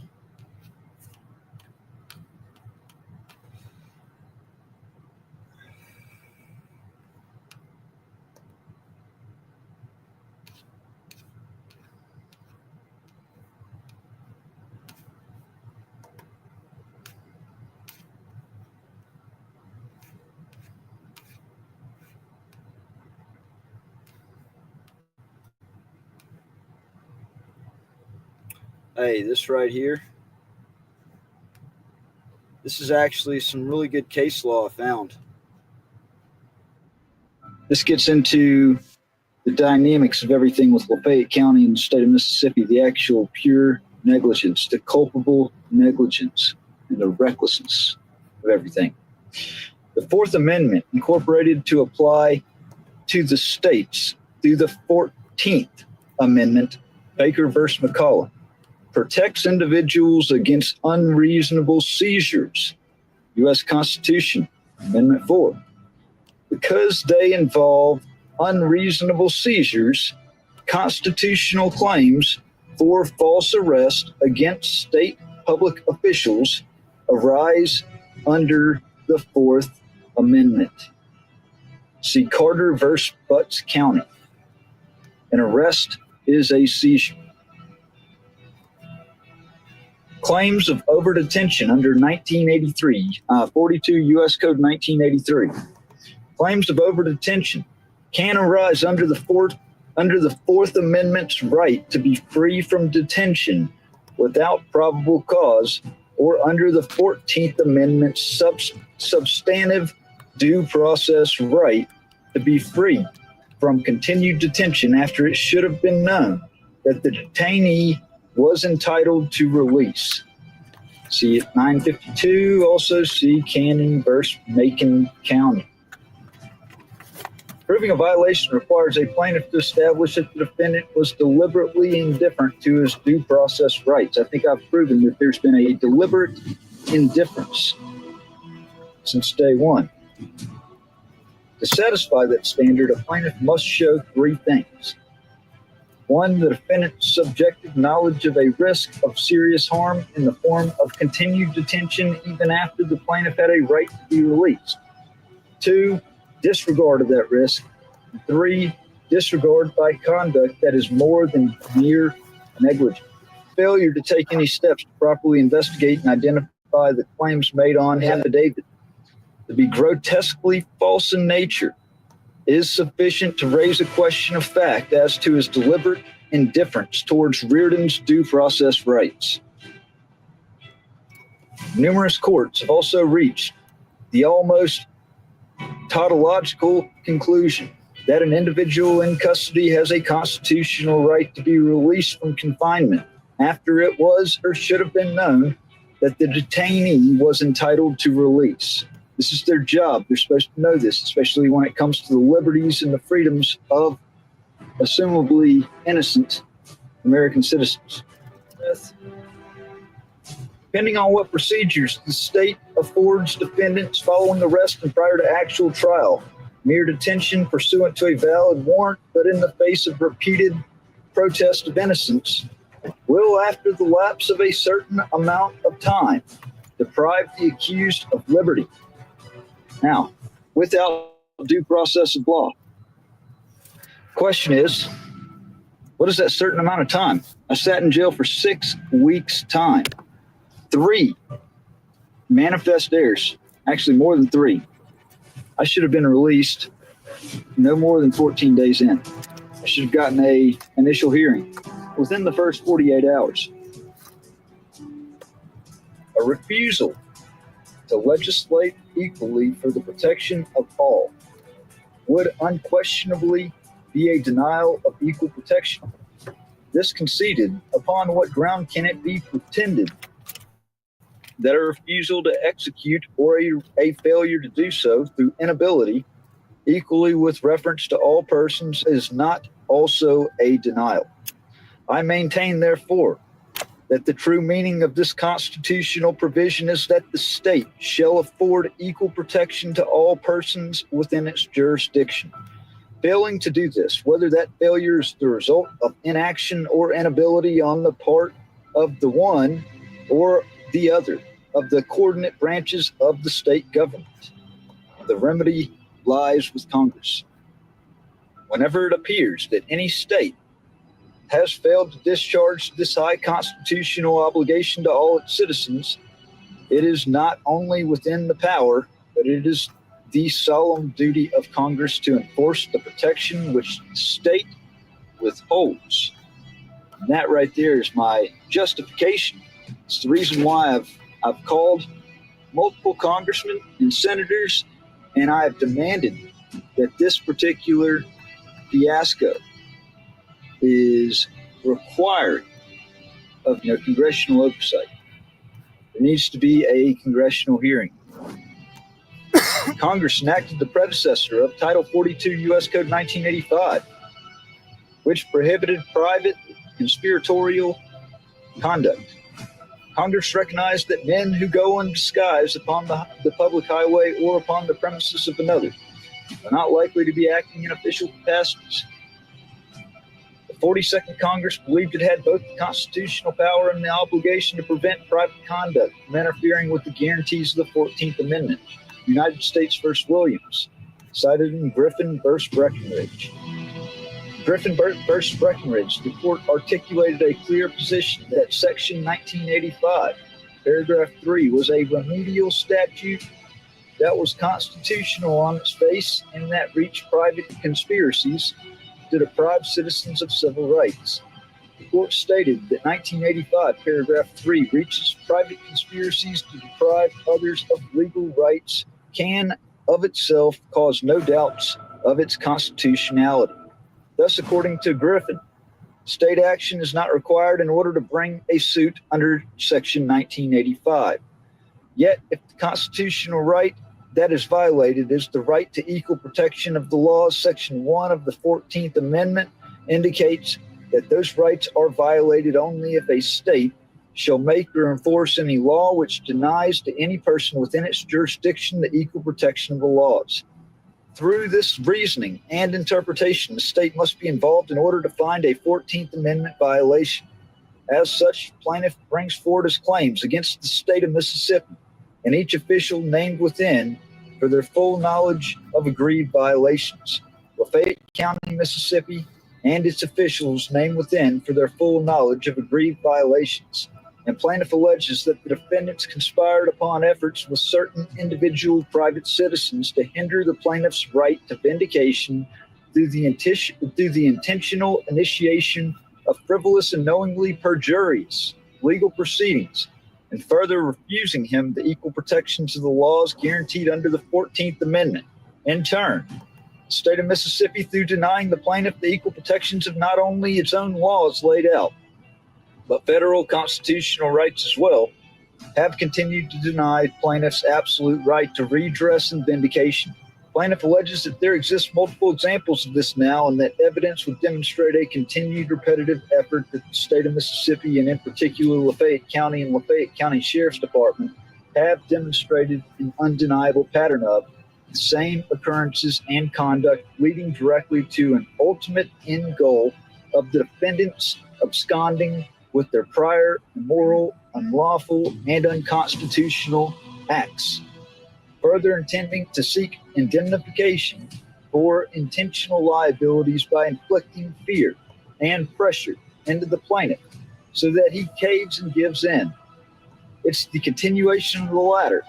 Hey, this right here, this is actually some really good case law I found. This gets into the dynamics of everything with Lafayette County and the state of Mississippi, the actual pure negligence, the culpable negligence, and the recklessness of everything. The Fourth Amendment, incorporated to apply to the states through the 14th Amendment, Baker versus McCollum, protects individuals against unreasonable seizures. U.S. Constitution, Amendment 4. Because they involve unreasonable seizures, constitutional claims for false arrest against state public officials arise under the Fourth Amendment. See Carter versus Butts County. An arrest is a seizure. Claims of overdetention under 1983, 42 U.S. Code 1983. Claims of overdetention can arise under the Fourth Amendment's right to be free from detention without probable cause, or under the 14th Amendment's substantive due process right to be free from continued detention after it should have been known that the detainee was entitled to release. See at 952, also see Cannon versus Macon County. Proving a violation requires a plaintiff to establish that the defendant was deliberately indifferent to his due process rights. I think I've proven that there's been a deliberate indifference since day one. To satisfy that standard, a plaintiff must show 3 things. 1, the defendant's subjective knowledge of a risk of serious harm in the form of continued detention even after the plaintiff had a right to be released. 2, disregard of that risk. 3, disregard by conduct that is more than mere negligence. Failure to take any steps to properly investigate and identify the claims made on affidavit to be grotesquely false in nature is sufficient to raise a question of fact as to his deliberate indifference towards Reardon's due process rights. Numerous courts have also reached the almost tautological conclusion that an individual in custody has a constitutional right to be released from confinement after it was or should have been known that the detainee was entitled to release. This is their job. They're supposed to know this, especially when it comes to the liberties and the freedoms of assumably innocent American citizens. Depending on what procedures the state affords defendants following arrest and prior to actual trial, mere detention pursuant to a valid warrant, but in the face of repeated protest of innocence, will, after the lapse of a certain amount of time, deprive the accused of liberty. Now, without due process of law. Question is, what is that certain amount of time? I sat in jail for 6 weeks' time. 3 manifest errors, actually more than 3. I should have been released no more than 14 days in. I should have gotten an initial hearing within the first 48 hours. A refusal to legislate equally for the protection of all would unquestionably be a denial of equal protection. This conceded, upon what ground can it be pretended that a refusal to execute or a failure to do so through inability, equally with reference to all persons, is not also a denial. I maintain, therefore, that the true meaning of this constitutional provision is that the state shall afford equal protection to all persons within its jurisdiction. Failing to do this, whether that failure is the result of inaction or inability on the part of the one or the other of the coordinate branches of the state government, the remedy lies with Congress. Whenever it appears that any state has failed to discharge this high constitutional obligation to all its citizens, it is not only within the power, but it is the solemn duty of Congress to enforce the protection which the state withholds. And that right there is my justification. It's the reason why I've called multiple congressmen and senators, and I have demanded that this particular fiasco is required of congressional oversight. There needs to be a congressional hearing. Congress enacted the predecessor of Title 42 U.S. Code 1985, which prohibited private conspiratorial conduct. Congress recognized that men who go undisguised upon the public highway or upon the premises of another are not likely to be acting in official capacities. The 42nd Congress believed it had both the constitutional power and the obligation to prevent private conduct from interfering with the guarantees of the 14th Amendment, United States v. Williams, cited in Griffin v. Breckinridge. Griffin v. Breckinridge, the court articulated a clear position that Section 1985, paragraph 3, was a remedial statute that was constitutional on its face and that reached private conspiracies to deprive citizens of civil rights. The court stated that 1985, paragraph 3, reaches private conspiracies to deprive others of legal rights can, of itself, cause no doubts of its constitutionality. Thus, according to Griffin, state action is not required in order to bring a suit under Section 1985. Yet, if the constitutional right that is violated is the right to equal protection of the law, Section 1 of the 14th Amendment indicates that those rights are violated only if a state shall make or enforce any law which denies to any person within its jurisdiction the equal protection of the laws. Through this reasoning and interpretation, the state must be involved in order to find a 14th Amendment violation. As such, plaintiff brings forward his claims against the state of Mississippi and each official named within for their full knowledge of agreed violations. Lafayette County, Mississippi, and its officials named within for their full knowledge of agreed violations. And plaintiff alleges that the defendants conspired upon efforts with certain individual private citizens to hinder the plaintiff's right to vindication through the intentional initiation of frivolous and knowingly perjurious legal proceedings, and further refusing him the equal protections of the laws guaranteed under the 14th Amendment. In turn, the state of Mississippi, through denying the plaintiff the equal protections of not only its own laws laid out, but federal constitutional rights as well, have continued to deny plaintiffs absolute right to redress and vindication. Plaintiff alleges that there exist multiple examples of this now, and that evidence would demonstrate a continued repetitive effort that the state of Mississippi, and in particular Lafayette County and Lafayette County Sheriff's Department, have demonstrated an undeniable pattern of the same occurrences and conduct, leading directly to an ultimate end goal of the defendants absconding with their prior immoral, unlawful, and unconstitutional acts, further intending to seek indemnification for intentional liabilities by inflicting fear and pressure into the plaintiff so that he caves and gives in. It's the continuation of the latter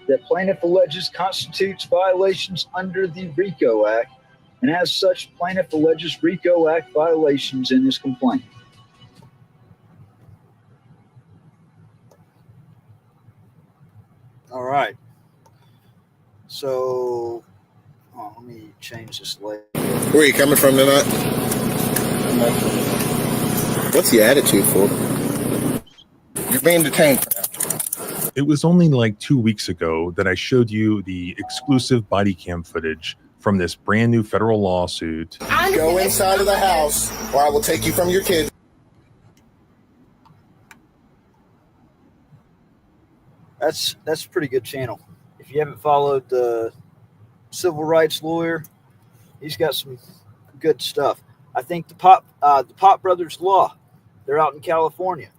that plaintiff alleges constitutes violations under the RICO Act, and as such, plaintiff alleges RICO Act violations in his complaint. All right. So, let me change this later. Where are you coming from tonight? What's the attitude for? You're being detained for now. it was only like 2 weeks ago that I showed you the exclusive body cam footage from this brand new federal lawsuit. Go inside of the house or I will take you from your kids. That's a pretty good channel. If you haven't followed the civil rights lawyer, he's got some good stuff. I think the Pop Brothers Law, they're out in California.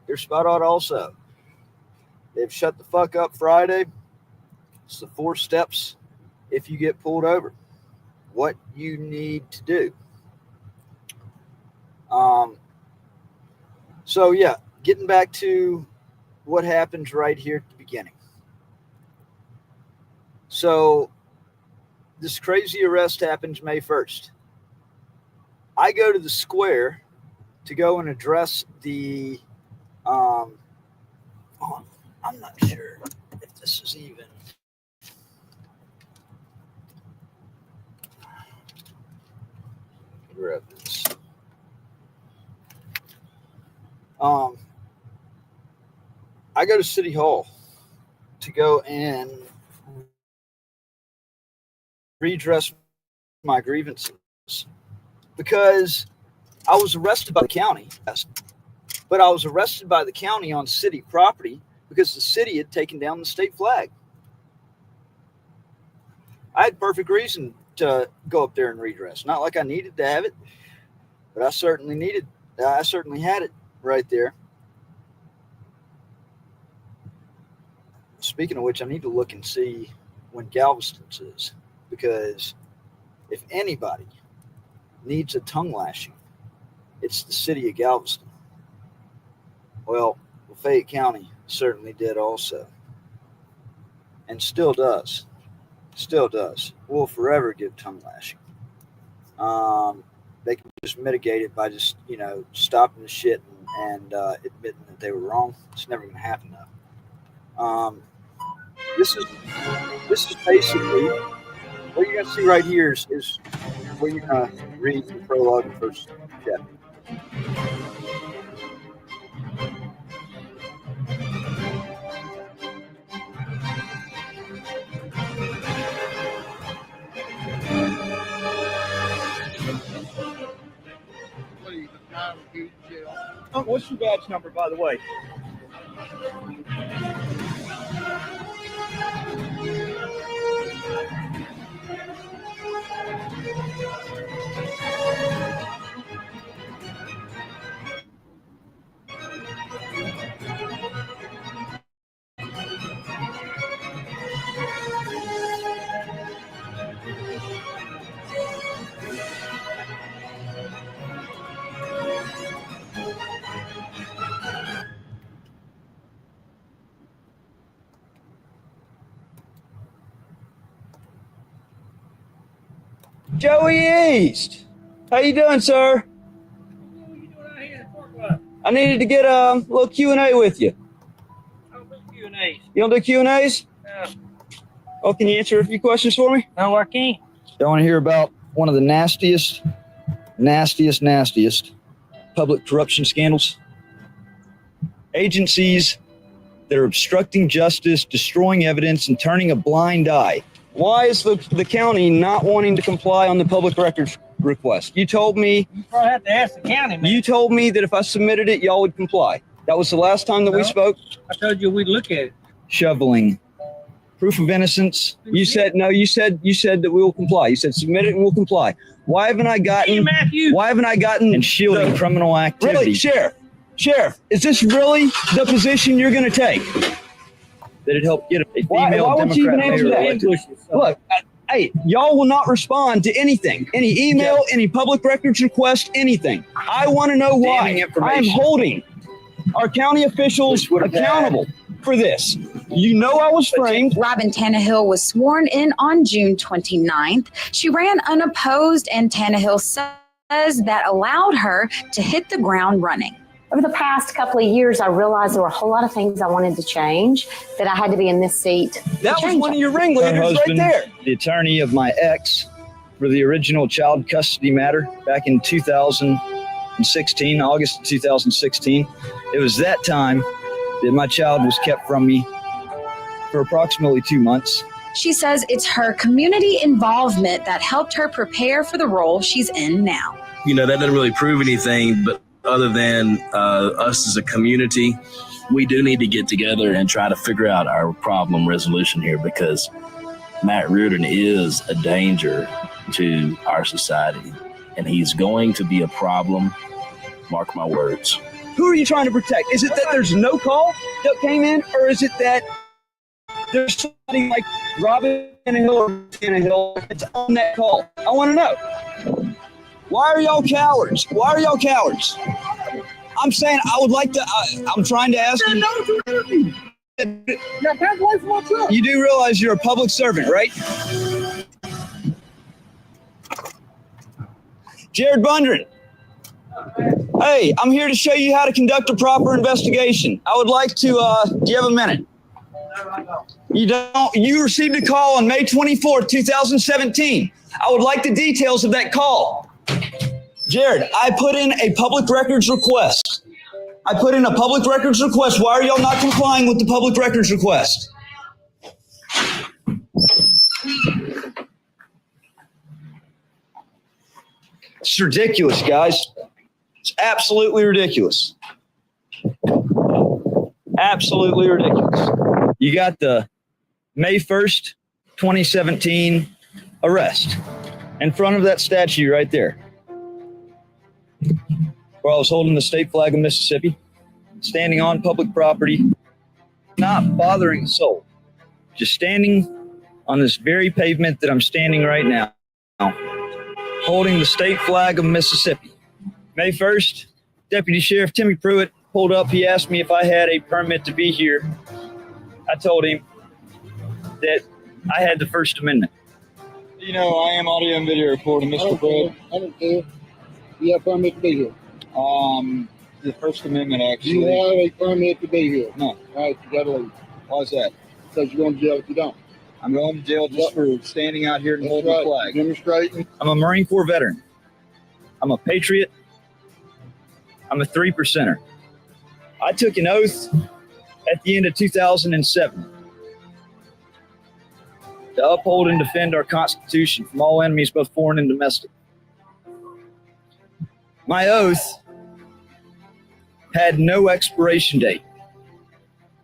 They're spot on also. They've shut the fuck up Friday. It's the 4 steps if you get pulled over. What you need to do. So yeah, getting back to what happens right here at the beginning. So this crazy arrest happens May 1st. I go to the square to go and address the I'm not sure if this is even grab this. I go to City Hall to go and redress my grievances because I was arrested by the county, but I was arrested by the county on city property because the city had taken down the state flag. I had perfect reason to go up there and redress. Not like I needed to have it, but I certainly had it right there. Speaking of which, I need to look and see when Galveston's is, because if anybody needs a tongue lashing, it's the city of Galveston. Well, Fayette County certainly did also, and still does. Still does. Will forever give tongue lashing. They can just mitigate it by just, stopping the shit and admitting that they were wrong. It's never going to happen though. This is basically what you're going to see right here is where you're going to read the prologue and first chapter. Please, if not, we'll go to jail. Oh, what's your badge number, by the way? Joey East, how you doing, sir? What are you doing out here in Fort Worth? I needed to get a little Q&A with you. I don't do Q&As. You don't do Q&As? No. Oh, can you answer a few questions for me? No, I can't. I want to hear about one of the nastiest public corruption scandals. Agencies that are obstructing justice, destroying evidence, and turning a blind eye. Why is the county not wanting to comply on the public records request? You told me. You probably have to ask the county, man. You told me that if I submitted it, y'all would comply. That was the last time that we spoke. I told you we'd look at it. Shoveling. Proof of innocence. You said that we will comply. You said submit it and we'll comply. Why haven't I gotten? Hey, Matthew. Why haven't I gotten? And shielding criminal activity. Really, Sheriff, is this really the position you're going to take? That it helped get a female why would you even answer that? Look, hey, y'all will not respond to anything, any email, any public records request, anything. I want to know why. I am holding our county officials accountable for this. You know I was framed. Robin Tannehill was sworn in on June 29th. She ran unopposed, and Tannehill says that allowed her to hit the ground running. Over the past couple of years, I realized there were a whole lot of things I wanted to change, that I had to be in this seat. That was one of your ringleaders right there. The attorney of my ex for the original child custody matter back in 2016, August of 2016. It was that time that my child was kept from me for approximately 2 months. She says it's her community involvement that helped her prepare for the role she's in now. You know, that doesn't really prove anything, but other than us as a community, we do need to get together and try to figure out our problem resolution here, because Matt Reardon is a danger to our society, and he's going to be a problem. Mark my words. Who are you trying to protect? Is it that there's no call that came in, or is it that there's somebody like Robin Tannehill or Tannehill that's on that call? I want to know. Why are y'all cowards? Why are y'all cowards? I'm saying I would like to, I'm trying to ask you. You do realize you're a public servant, right? Jared Bundren. Hey, I'm here to show you how to conduct a proper investigation. I would like to, do you have a minute? You don't. You received a call on May 24th, 2017. I would like the details of that call. Jared, I put in a public records request. Why are y'all not complying with the public records request? It's ridiculous, guys. It's absolutely ridiculous. Absolutely ridiculous. You got the May 1st, 2017 arrest in front of that statue right there, where I was holding the state flag of Mississippi, standing on public property, not bothering a soul, just standing on this very pavement that I'm standing right now, holding the state flag of Mississippi. May 1st, Deputy Sheriff Timmy Pruitt pulled up. He asked me if I had a permit to be here. I told him that I had the First Amendment. You know, I am audio and video recording, Mr. Pruitt. I don't care. You have a permit to be here. The First Amendment, actually. You have a permit to be here. No. All right, you got to leave. Why is that? Because you're going to jail if you don't. I'm going to jail just for standing out here and That's holding right. the flag. Demonstrating. I'm a Marine Corps veteran. I'm a patriot. I'm a 3%er. I took an oath at the end of 2007 to uphold and defend our Constitution from all enemies, both foreign and domestic. My oath had no expiration date.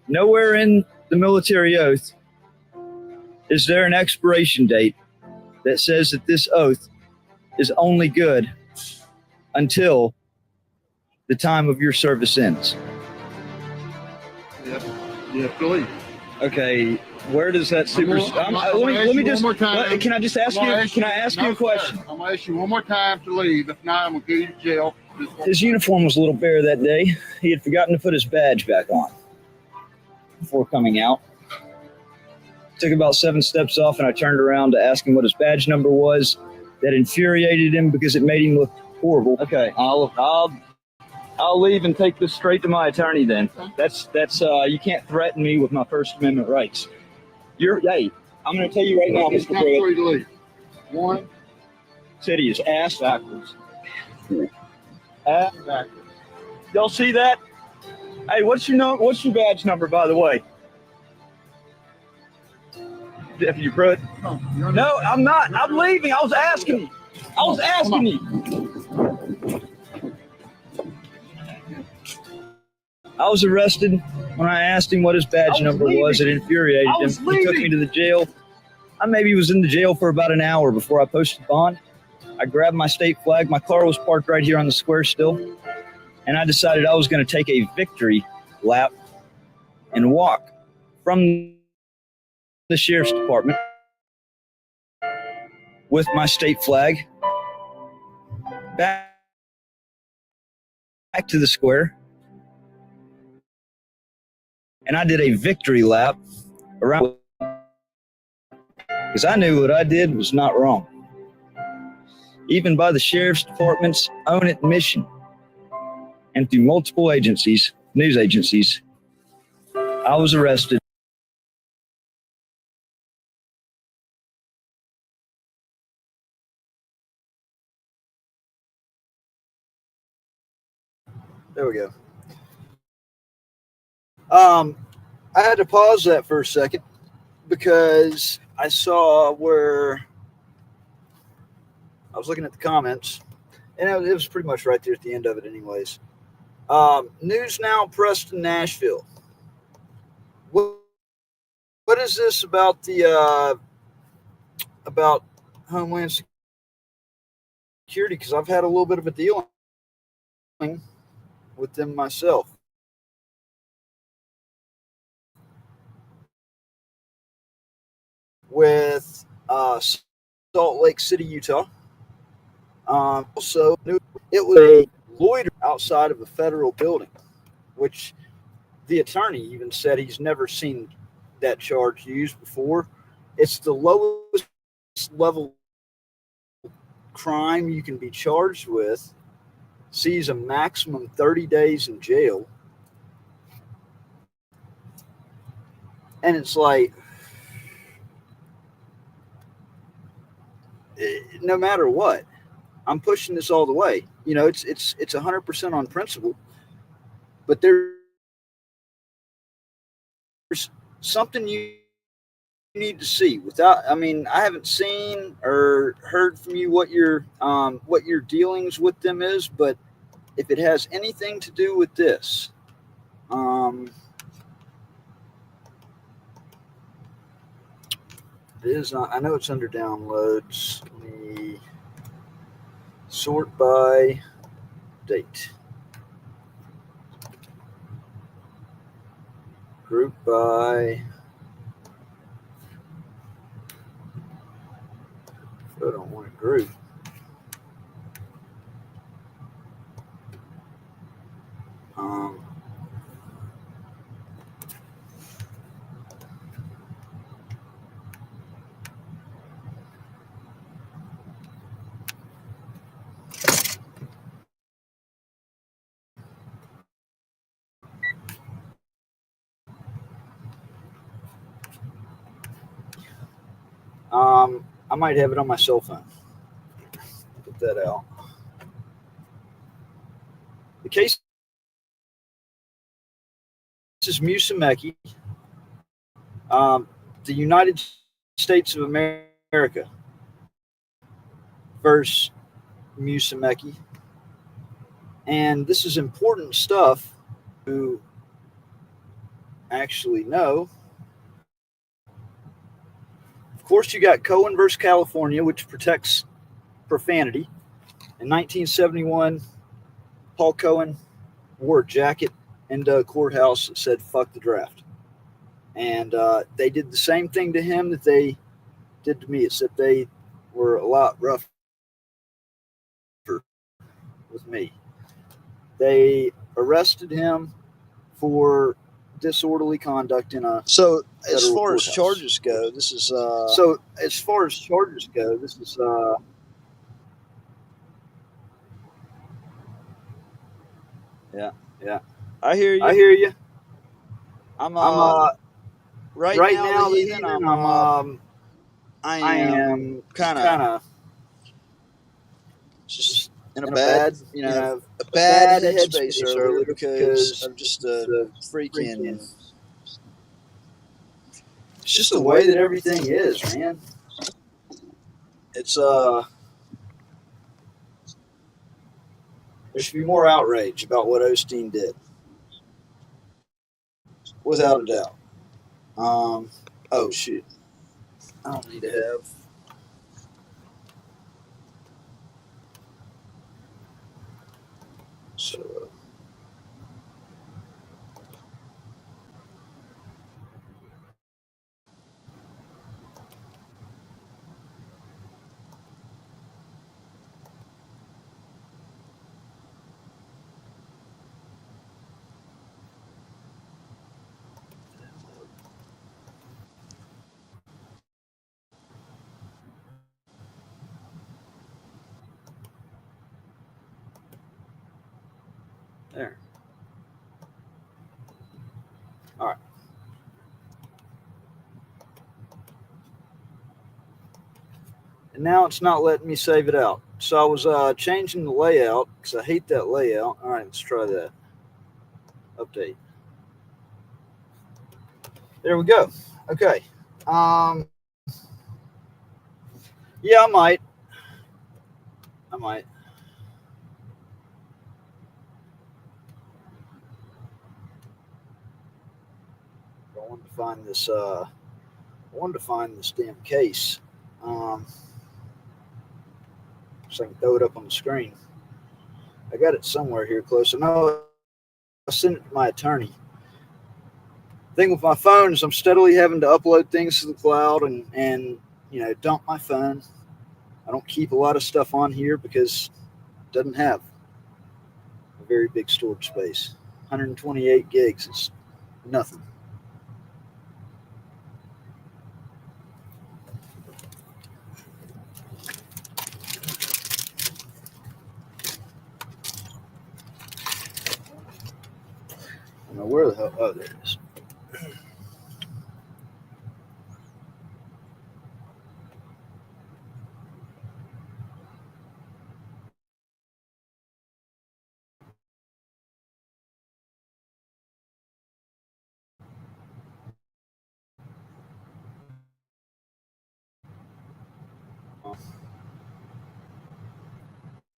Nowhere in the military oath is there an expiration date that says that this oath is only good until the time of your service ends. You have to leave. Okay, where does that super? Let me just. Can I just ask you? Can I ask you a question? I'm gonna ask you one more time to leave. If not, I'm gonna get you to jail. His uniform was a little bare that day. He had forgotten to put his badge back on before coming out. Took about 7 steps off, and I turned around to ask him what his badge number was. That infuriated him because it made him look horrible. Okay, I'll leave and take this straight to my attorney then. That's you can't threaten me with my First Amendment rights. Hey, I'm going to tell you right now, It's Mr. time for you Pruitt. to leave. One, City is ass backwards. backwards. Y'all see that? Hey, what's your badge number, by the way? Deputy Pruitt. No, I'm not. I'm leaving. I was asking you. I was arrested when I asked him what his badge number was. It infuriated him. He took me to the jail. I maybe was in the jail for about an hour before I posted bond. I grabbed my state flag. My car was parked right here on the square still. And I decided I was going to take a victory lap and walk from the sheriff's department with my state flag back to the square. And I did a victory lap around because I knew what I did was not wrong. Even by the sheriff's department's own admission and through multiple agencies, news agencies, I was arrested. There we go. I had to pause that for a second because I saw where I was looking at the comments, and it was pretty much right there at the end of it, anyways. News now, Preston, Nashville. What is this about the about Homeland Security? Because I've had a little bit of a deal with them myself. With Salt Lake City, Utah. Also, it was a loiter outside of a federal building, which the attorney even said he's never seen that charge used before. It's the lowest level crime you can be charged with, sees a maximum 30 days in jail. And it's like, no matter what, I'm pushing this all the way. You know, it's 100% on principle, but there's something you need to see. I haven't seen or heard from you what your dealings with them is, but if it has anything to do with this, it is not. I know it's under downloads. Let me sort by date, group by. I don't want to group. I might have it on my cell phone. Put that out. The case is Musameki, the United States of America versus Musameki. And this is important stuff to actually know. Of course, you got Cohen versus California, which protects profanity. In 1971, Paul Cohen wore a jacket into a courthouse that said, "Fuck the draft." And they did the same thing to him that they did to me, except they were a lot rougher with me. They arrested him for disorderly conduct in a So as federal far as courthouse. charges go, this is yeah. I hear you. I hear you. I'm Right now the heathen. I I am am kind kind of of just in a in a bad, bad, a bad headspace earlier because of just the freaking. It's just the way that everything is, man. It's There should be more outrage about what Osteen did, without a doubt. Oh shoot, I don't need to have. So there. All right. And now it's not letting me save it out. So I was changing the layout because I hate that layout. All right, let's try that. Update. There we go. Okay. Yeah, I might. I wanted to find this. I wanted to find this damn case. So I can throw it up on the screen. I got it somewhere here close. I know I sent it to my attorney. The thing with my phone is I'm steadily having to upload things to the cloud and dump my phone. I don't keep a lot of stuff on here because it doesn't have a very big storage space. 128 gigs is nothing. I don't know where the hell. Oh, there it is.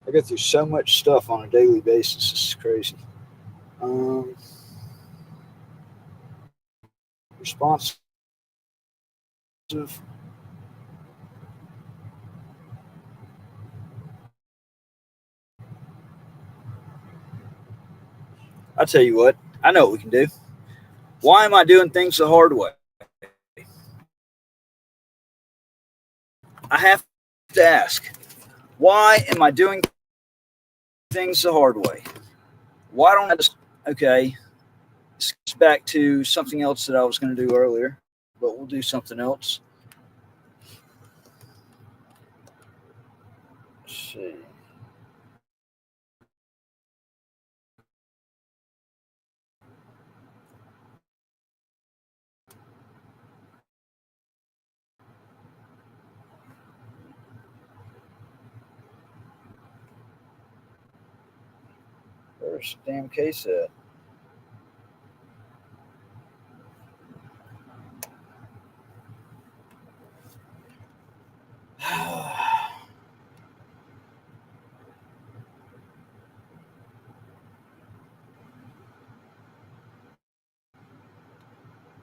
I go through so much stuff on a daily basis. It's crazy. Responsive. I tell you what, I know what we can do. Why am I doing things the hard way? I have to ask, why am I doing things the hard way? Why don't I just, okay, this gets back to something else that I was going to do earlier, but we'll do something else. Let's see. Where's the damn case at?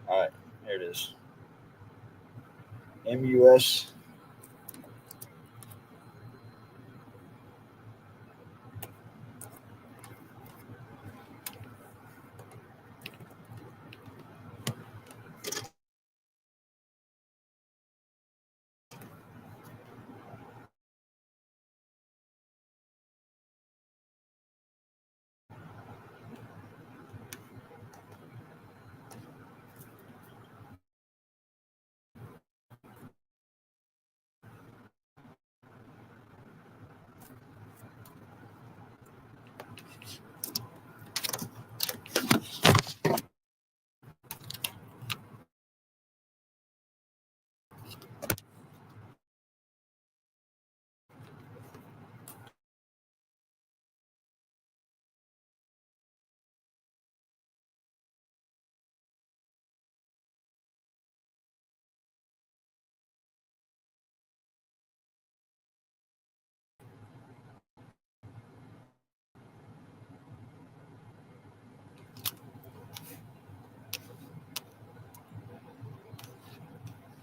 All right, there it is. MUS.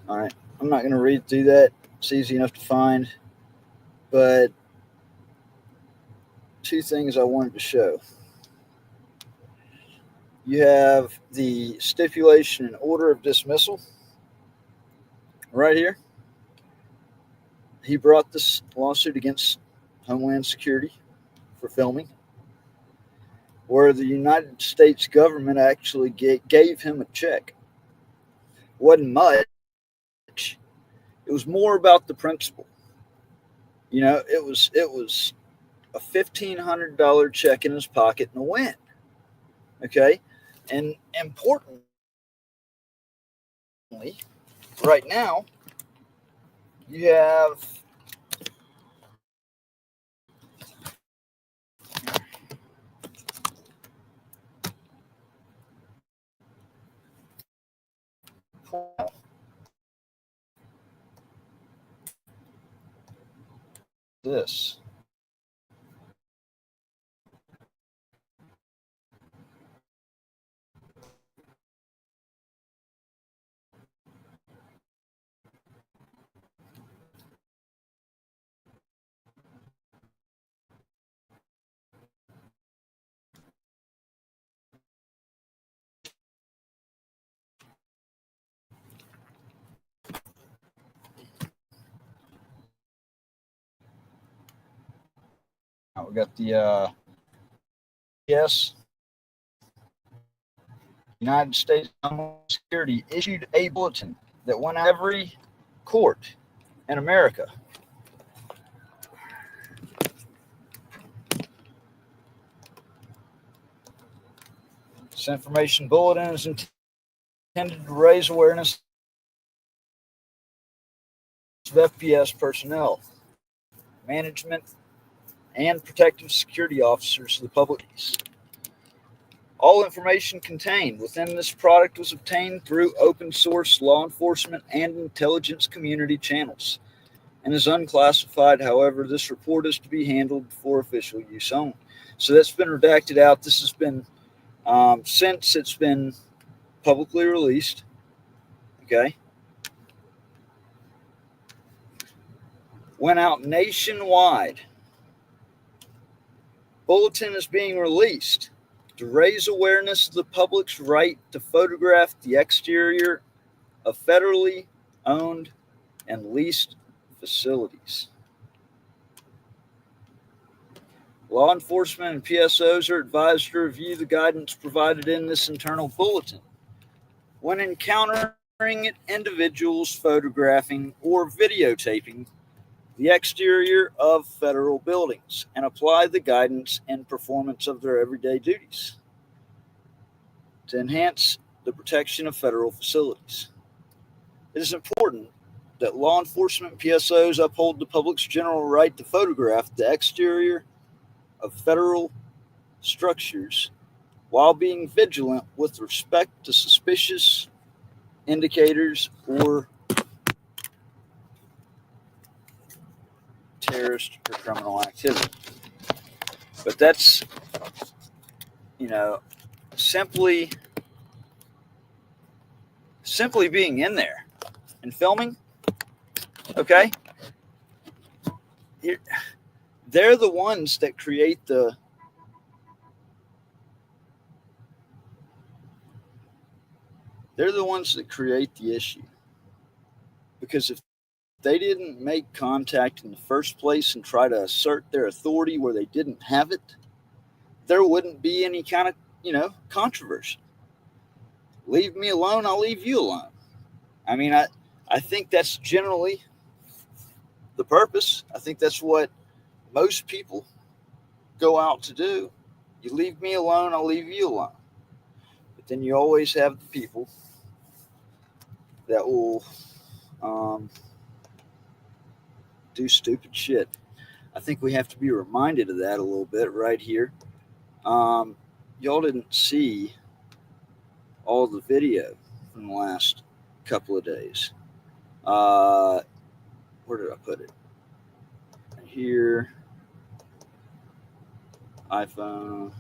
All right, I'm not going to read through that. It's easy enough to find. But two things I wanted to show. You have the stipulation and order of dismissal right here. He brought this lawsuit against Homeland Security for filming, where the United States government actually gave him a check. Wasn't much. It was more about the principle. It was a $1,500 check in his pocket and a win. Okay, and importantly, right now you have this. We got the yes. United States Homeland Security issued a bulletin that went out every court in America. This information bulletin is intended to raise awareness of FPS personnel, management, and protective security officers of the public. All information contained within this product was obtained through open source law enforcement and intelligence community channels and is unclassified. However, this report is to be handled for official use only. So that's been redacted out. This has been, since it's been publicly released, okay, went out nationwide. Bulletin is being released to raise awareness of the public's right to photograph the exterior of federally owned and leased facilities. Law enforcement and PSOs are advised to review the guidance provided in this internal bulletin when encountering individuals photographing or videotaping the exterior of federal buildings and apply the guidance in performance of their everyday duties to enhance the protection of federal facilities. It is important that law enforcement PSOs uphold the public's general right to photograph the exterior of federal structures while being vigilant with respect to suspicious indicators or terrorist or criminal activity. But that's, simply being in there and filming, okay? They're the ones that create the issue. Because if they didn't make contact in the first place and try to assert their authority where they didn't have it, there wouldn't be any kind of, controversy. Leave me alone, I'll leave you alone. I mean, I think that's generally the purpose. I think that's what most people go out to do. You leave me alone, I'll leave you alone. But then you always have the people that will do stupid shit. I think we have to be reminded of that a little bit right here. Y'all didn't see all the video from the last couple of days. Where did I put it? Here. iPhone.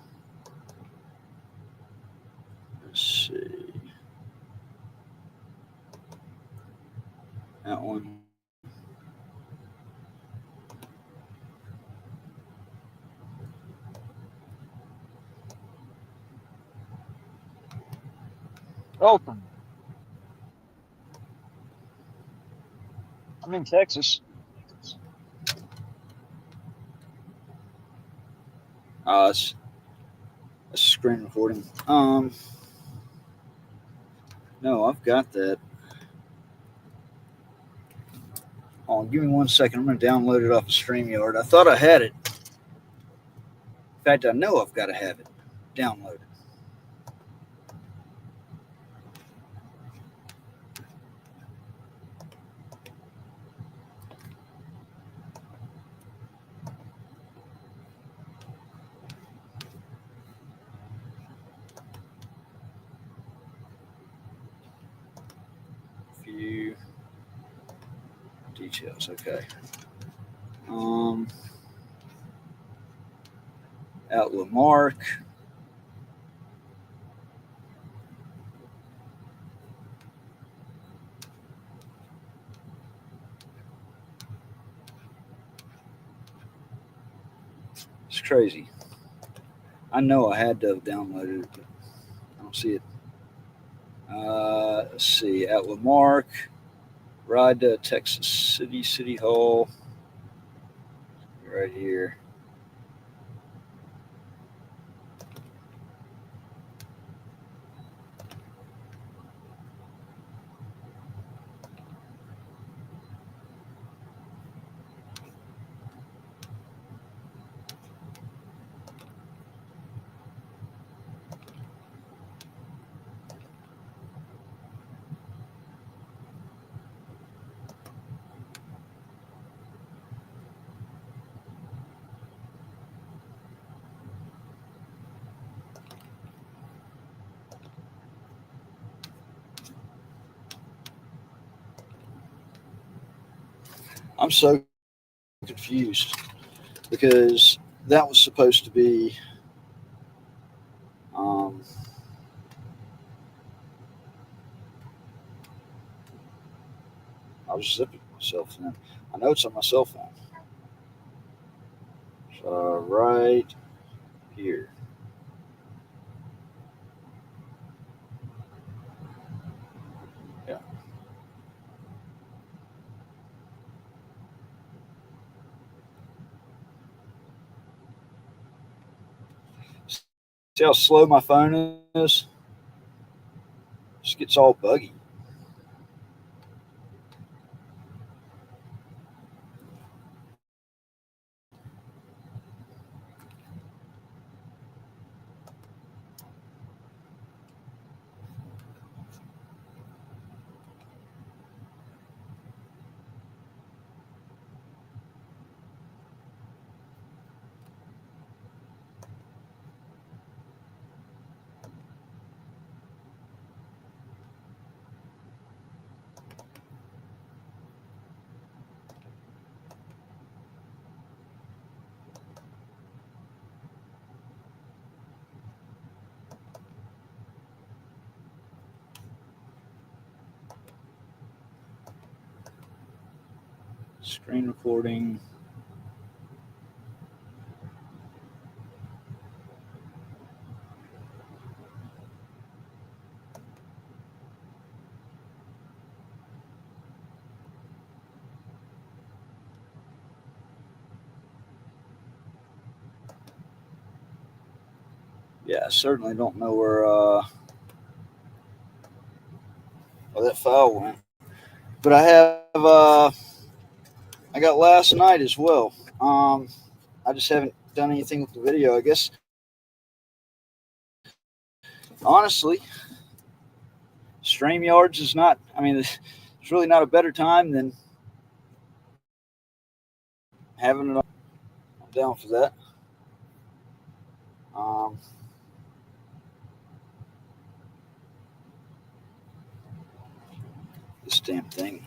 Let's see. That one. Open. I'm in Texas. It's a screen recording. No, I've got that. Hold on, give me 1 second. I'm going to download it off of StreamYard. I thought I had it. In fact, I know I've got to have it downloaded. Few details. Okay. at Lamarck. It's crazy. I know I had to have downloaded it, but I don't see it. Let's see, at Lamarck, ride to Texas City Hall, right here. I'm so confused because that was supposed to be I was zipping myself in. I know it's on my cell phone. So right here. Yeah. See how slow my phone is? Just gets all buggy. Screen recording. Yeah, I certainly don't know where that file went. But I have I got last night as well. I just haven't done anything with the video. I guess honestly, StreamYards is not. I mean, it's really not a better time than having it on. I'm down for that. This damn thing.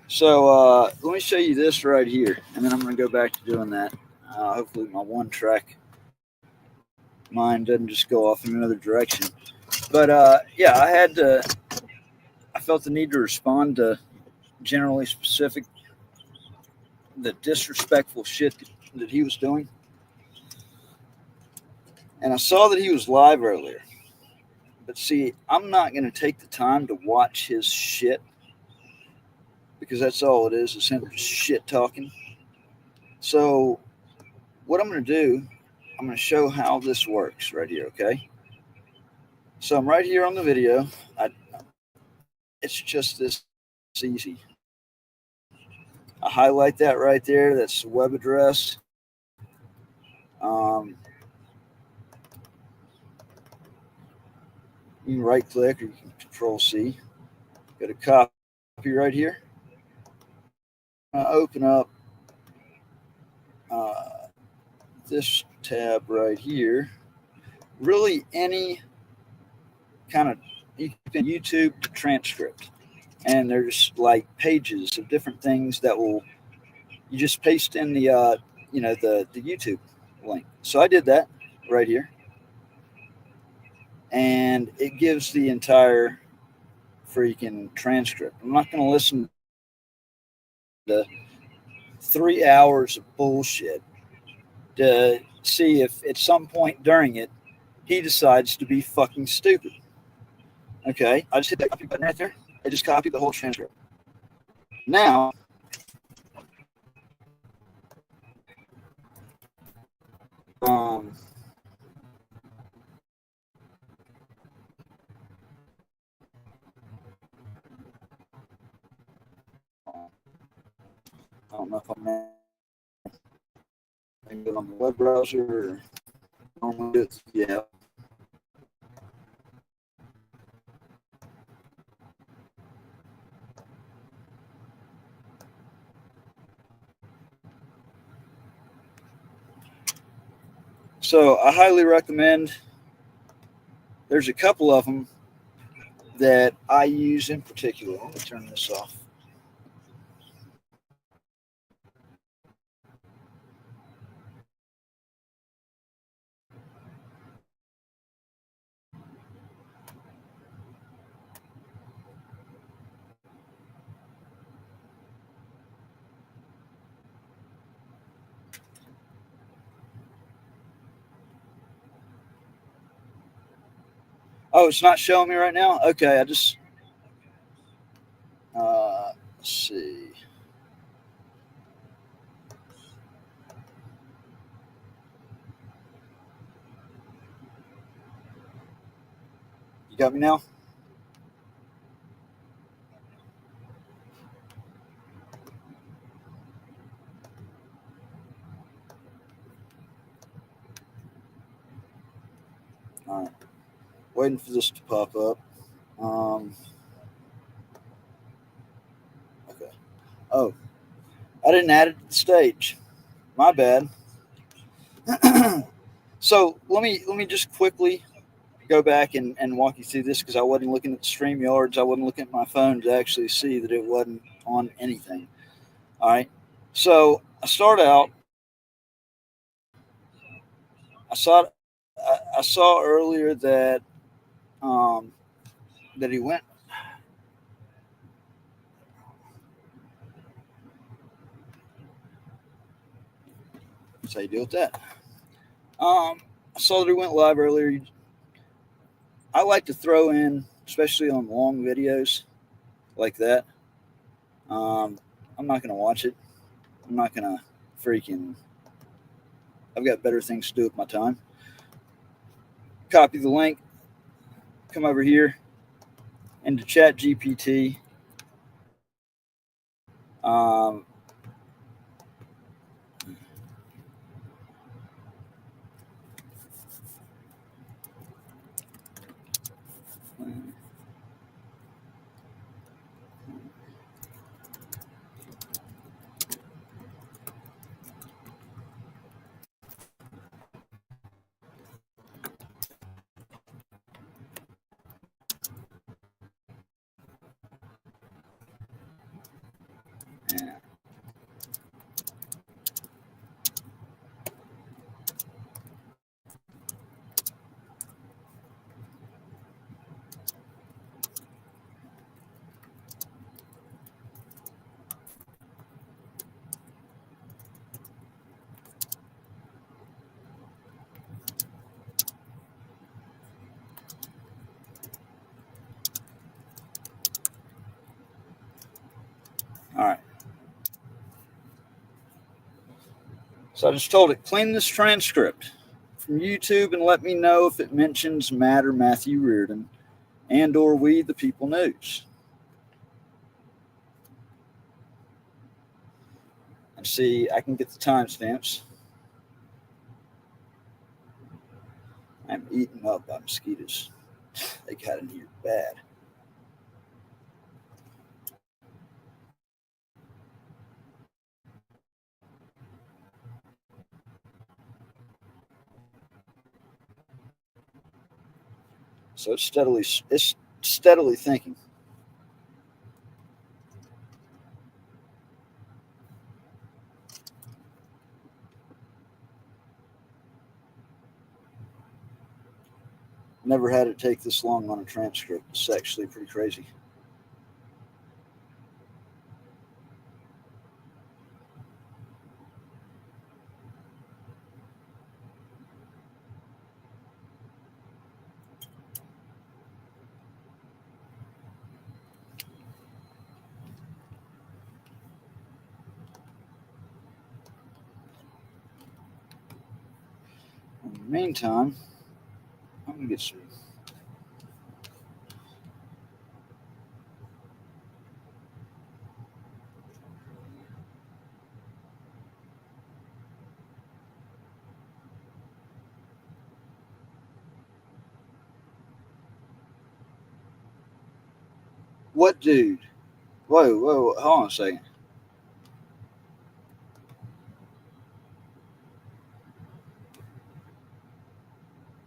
So let me show you this right here, and then I'm going to go back to doing that. Hopefully my one track mind doesn't just go off in another direction. But yeah, I felt the need to respond to generally specific, the disrespectful shit that he was doing. And I saw that he was live earlier. But see, I'm not going to take the time to watch his shit because that's all it is him just shit talking. So what I'm going to do, I'm going to show how this works right here, okay? So I'm right here on the video. It's just this easy. I highlight that right there. That's the web address. You can right click or you can control C. Go to copy right here. Open up this tab right here, really any kind of, you can YouTube to transcript, and there's like pages of different things that will, you just paste in the the YouTube link. So I did that right here, and it gives the entire freaking transcript. I'm not going to listen to 3 hours of bullshit to see if at some point during it he decides to be fucking stupid. Okay, I just hit that copy button right there. I just copied the whole transcript. Now, I don't know if I'm going to do it on the web browser or normally it's, yeah. So I highly recommend, there's a couple of them that I use in particular. Let me turn this off. Oh, it's not showing me right now? Okay, I just, let's see. You got me now? All right. Waiting for this to pop up. Okay. Oh, I didn't add it to the stage. My bad. So let me just quickly go back and walk you through this, because I wasn't looking at the StreamYards. I wasn't looking at my phone to actually see that it wasn't on anything. All right. So I start out. I saw earlier that that he went. That's how you deal with that. I saw that he went live earlier. I like to throw in, especially on long videos like that. I'm not going to watch it. I'm not going to freaking. I've got better things to do with my time. Copy the link. Come over here into Chat GPT. Yeah. All right. So I just told it, clean this transcript from YouTube and let me know if it mentions Matt or Matthew Reardon and or We the People News. And see, I can get the timestamps. I'm eaten up by mosquitoes. They got in here bad. So it's steadily thinking. Never had it take this long on a transcript. It's actually pretty crazy. In the meantime, I'm gonna get some. What dude? Whoa, hold on a second.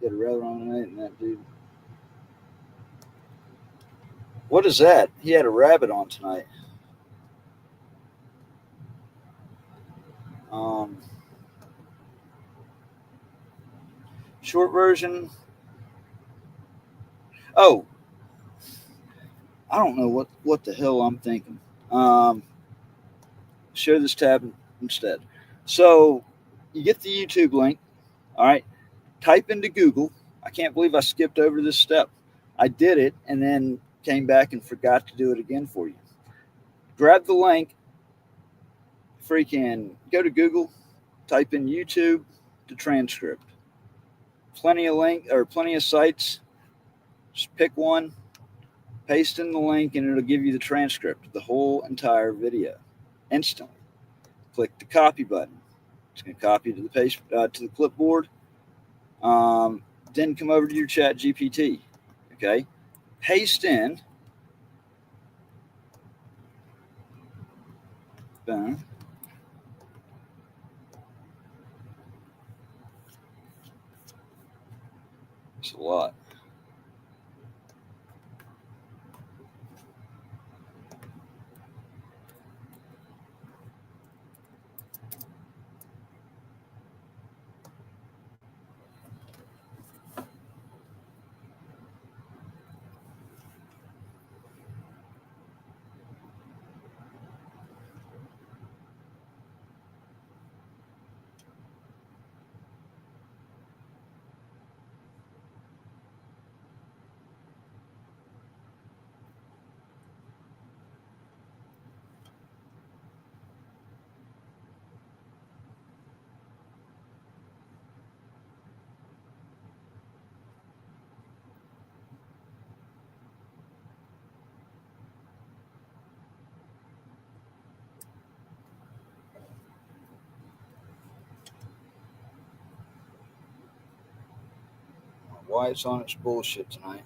Got a rabbit on tonight, and that dude. What is that? He had a rabbit on tonight. Um, Short version. Oh, I don't know what the hell I'm thinking. Share this tab instead. So you get the YouTube link. All right. Type into Google. I can't believe I skipped over this step. I did it and then came back and forgot to do it again for you. Grab the link. Freaking go to Google. Type in YouTube to transcript. Plenty of sites. Just pick one, paste in the link, and it'll give you the transcript of the whole entire video instantly. Click the copy button. It's going to copy to the clipboard. Then come over to your Chat GPT. Okay, paste in. Boom. It's a lot. Why it's on its bullshit tonight.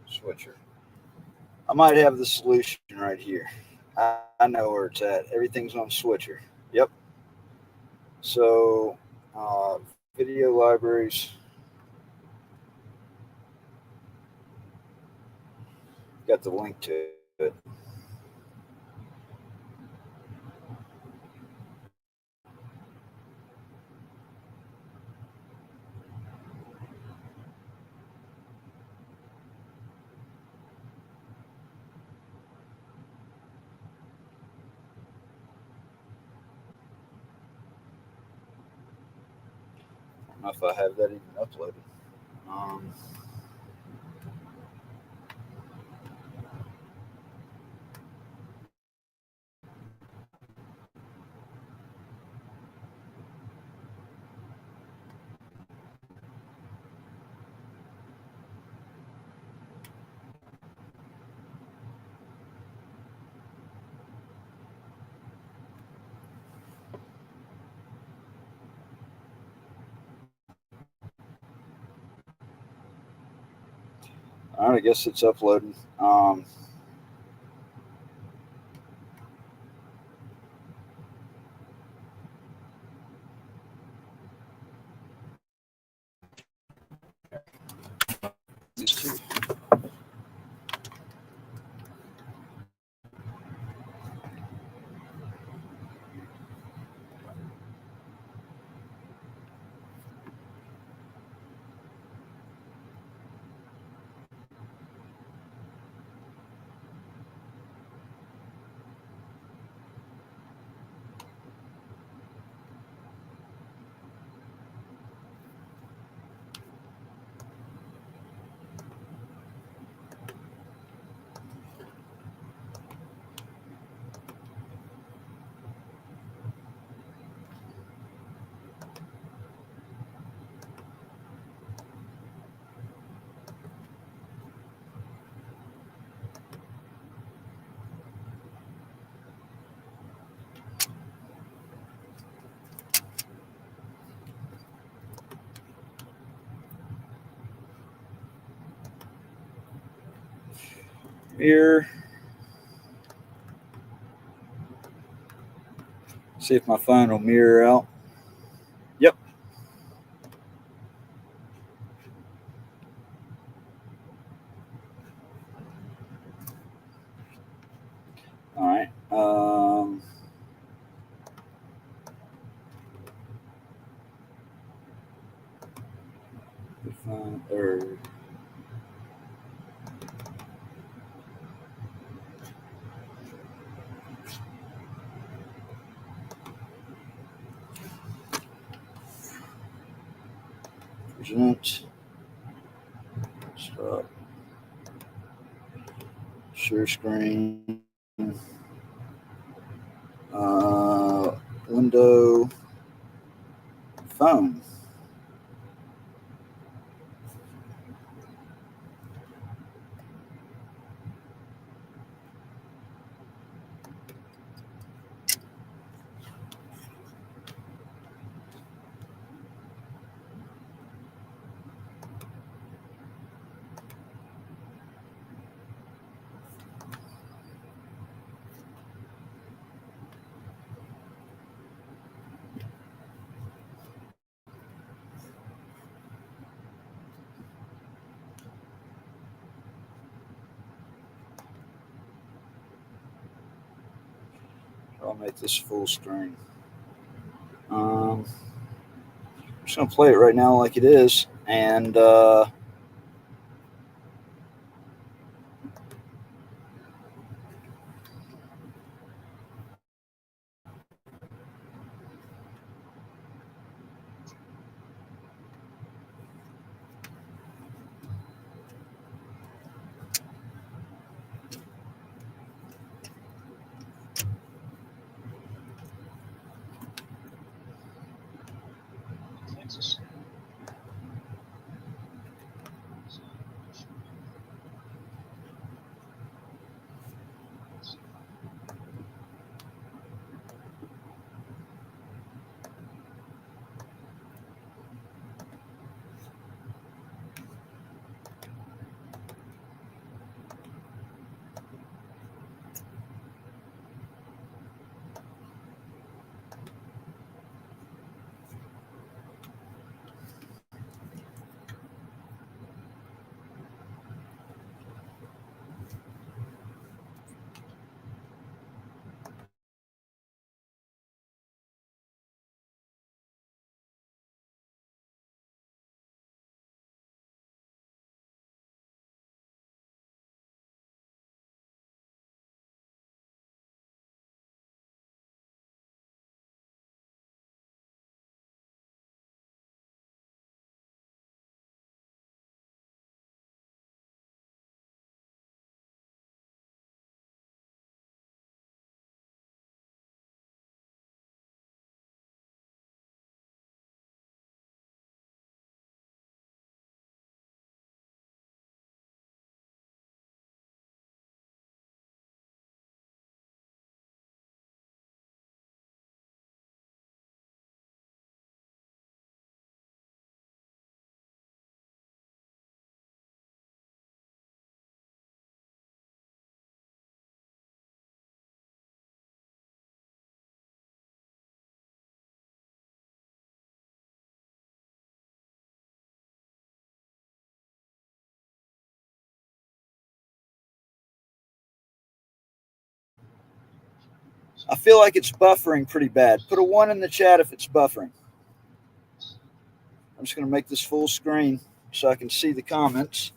Switcher. I might have the solution right here. I know where it's at. Everything's on Switcher. Yep. So, video libraries. Got the link to it. know if I have that even uploaded. All right, I guess it's uploading. These two. Here. See if my phone will mirror out. Yep. All right. Or present. Stop. Share screen. Window. Phone. I'll make this full screen. I'm just gonna play it right now like it is, and I feel like it's buffering pretty bad. Put a 1 in the chat if it's buffering. I'm just going to make this full screen so I can see the comments.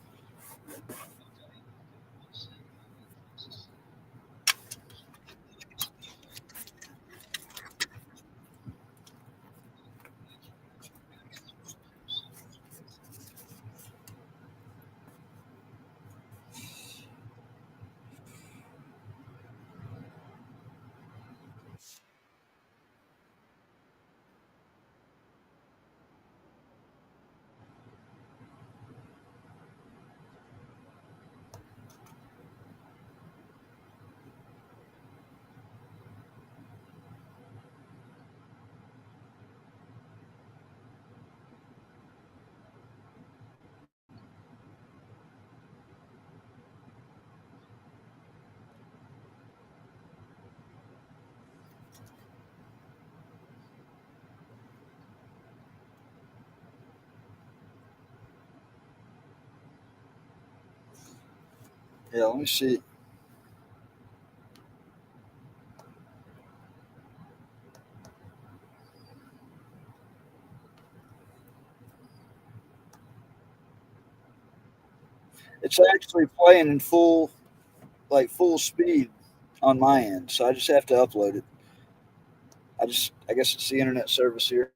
Yeah, let me see. It's actually playing in full speed on my end, so I just have to upload it. I guess it's the internet service here.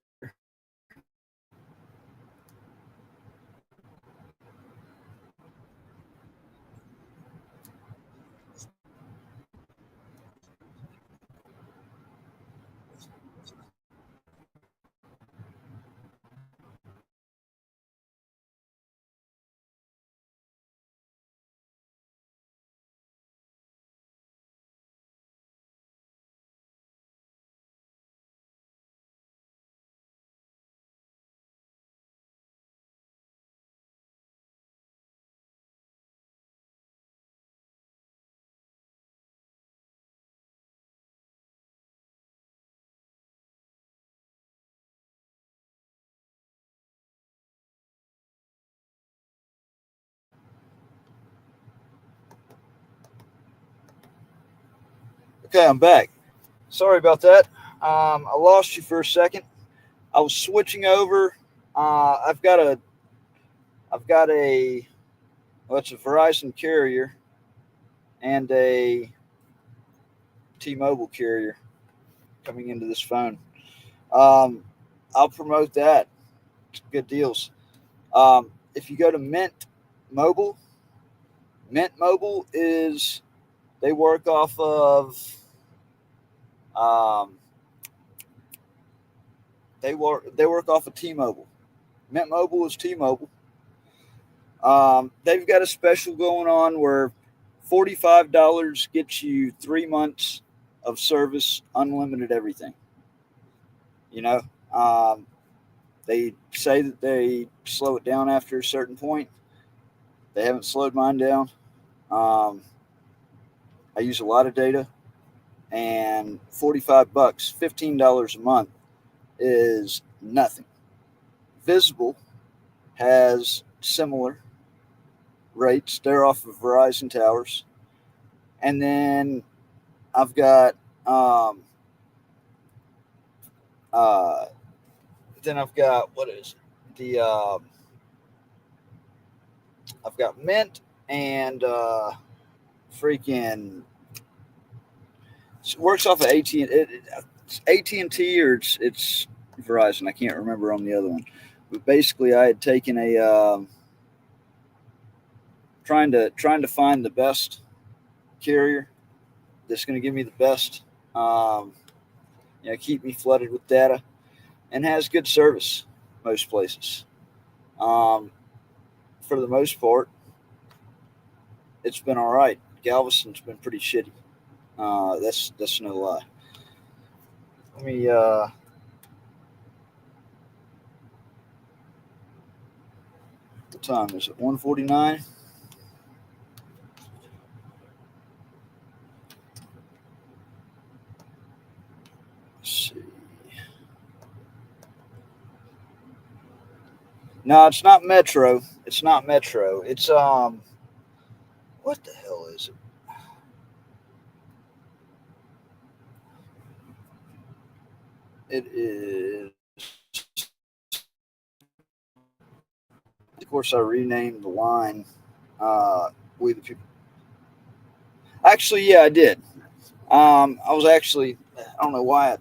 Okay, I'm back. Sorry about that. I lost you for a second. I was switching over. I've got a well, it's a Verizon carrier and a T-Mobile carrier coming into this phone. I'll promote that. It's good deals. If you go to Mint Mobile is they work off of they work off of T-Mobile. Mint Mobile is T-Mobile. They've got a special going on where $45 gets you 3 months of service, unlimited everything. You know, they say that they slow it down after a certain point. They haven't slowed mine down. I use a lot of data, and $45, $15 a month is nothing. Visible has similar rates. They're off of Verizon towers. And then I've got what is it? I've got Mint and freaking it works off of AT&T or it's Verizon. I can't remember on the other one. But basically, I had taken a trying to find the best carrier that's going to give me the best, keep me flooded with data, and has good service most places. For the most part, it's been all right. Galveston's been pretty shitty. That's no lie. Let me what time is it? 1:49. Let's see. No, it's not Metro. It's not Metro. It's what the hell is it? It is. Of course, I renamed the line. We the people. Actually, yeah, I did. I was actually. I don't know why.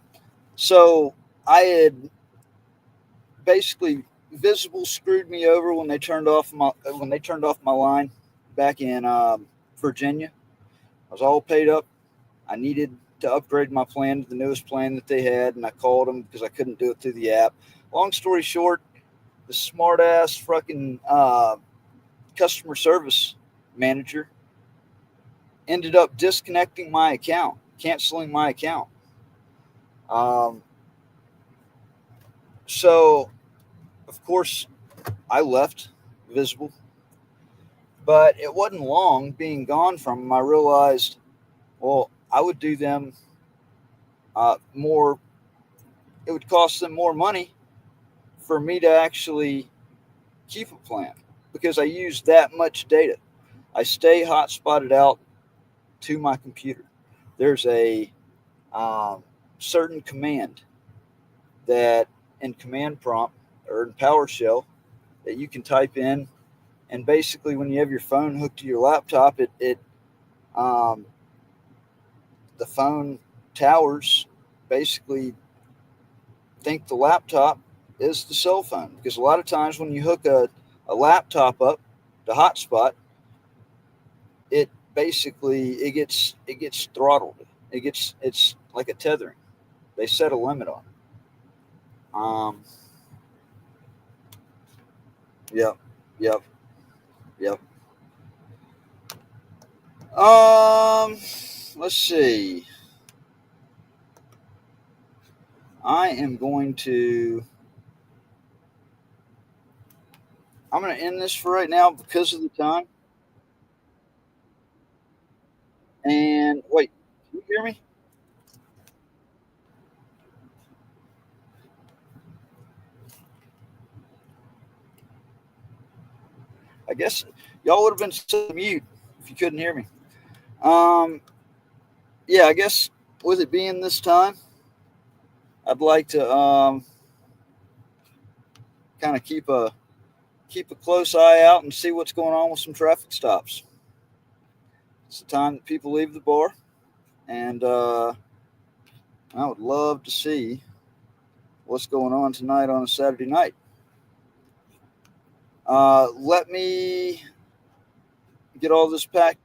So I had basically Visible screwed me over when they turned off my line back in Virginia. I was all paid up. I needed to upgrade my plan to the newest plan that they had, and I called them because I couldn't do it through the app. Long story short, the smart ass fucking customer service manager ended up disconnecting my account, canceling my account. So, of course, I left Visible, but it wasn't long being gone from them. I realized, well, I would do them more. It would cost them more money for me to actually keep a plan because I use that much data. I stay hotspotted out to my computer. There's a certain command that in command prompt or in PowerShell that you can type in, and basically when you have your phone hooked to your laptop, the phone towers basically think the laptop is the cell phone, because a lot of times when you hook a laptop up to hotspot, it gets throttled. It's like a tethering. They set a limit on it. Yep. Let's see. I'm going to end this for right now because of the time. And wait, can you hear me? I guess y'all would have been so mute if you couldn't hear me. Yeah, I guess with it being this time, I'd like to kind of keep a close eye out and see what's going on with some traffic stops. It's the time that people leave the bar, and I would love to see what's going on tonight on a Saturday night. Let me get all this packed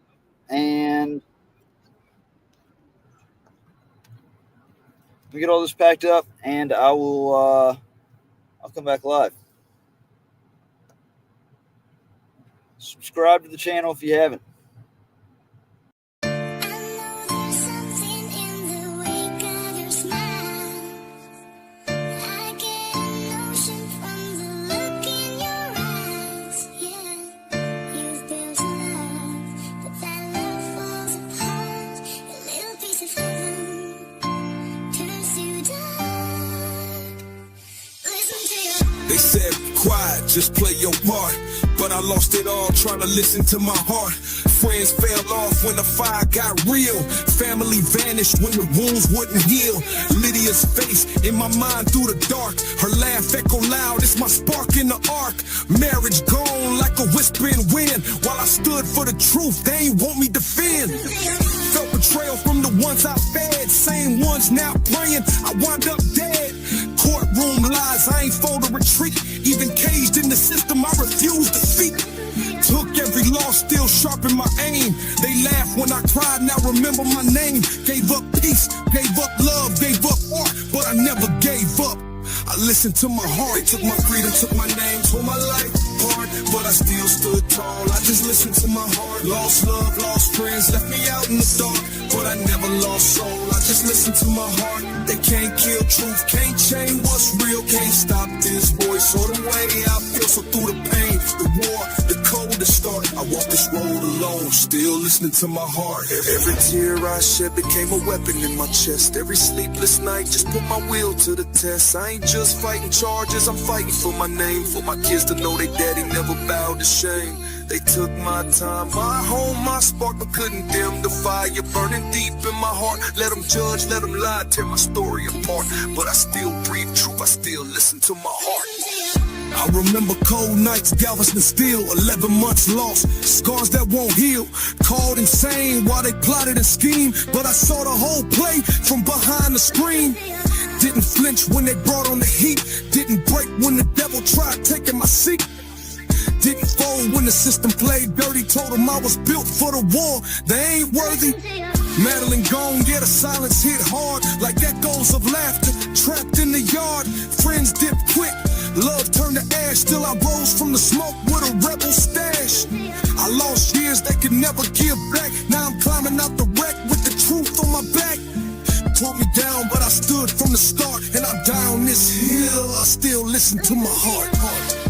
up, and I will. I'll come back live. Subscribe to the channel if you haven't. They said, quiet, just play your part. But I lost it all trying to listen to my heart. Friends fell off when the fire got real. Family vanished when the wounds wouldn't heal. Lydia's face in my mind through the dark. Her laugh echo loud, it's my spark in the arc. Marriage gone like a whispering wind. While I stood for the truth, they ain't want me defend. Felt betrayal from the ones I fed. Same ones now praying, I wound up dead. Courtroom lies, I ain't for the retreat. Even caged in the system, I refuse defeat. Took every loss, still sharpen my aim. They laugh when I cried, now remember my name. Gave up peace, gave up love, gave up art, but I never gave up. I listened to my heart. They took my freedom, took my name, tore my life apart, but I still stood tall. I just listened to my heart. Lost love, lost friends, left me out in the dark, but I never lost soul. I just listened to my heart. They can't kill truth, can't change what's real, can't stop this voice or the way I feel. So through the pain, the war, the cold, the start, I walk this road alone, still listening to my heart. Every tear I shed became a weapon in my chest. Every sleepless night just put my will to the test. I ain't just fighting charges, I'm fighting for my name, for my kids to know they daddy never bowed to shame. They took my time, my home, my spark, but couldn't dim the fire burning deep in my heart. Let them judge, let them lie, tear my story apart. But I still breathe truth, I still listen to my heart. I remember cold nights, Galveston steel, 11 months lost, scars that won't heal, called insane while they plotted and schemed. But I saw the whole play from behind the screen. Didn't flinch when they brought on the heat, didn't break when the devil tried taking my seat. Didn't fold when the system played dirty, told them I was built for the war, they ain't worthy. Madeline gone, yeah, the silence hit hard, like echoes of laughter, trapped in the yard. Friends dipped quick, love turned to ash, still I rose from the smoke with a rebel stash. I lost years they could never give back, now I'm climbing out the wreck with the truth on my back. Tore me down, but I stood from the start, and I down this hill, I still listen to my heart.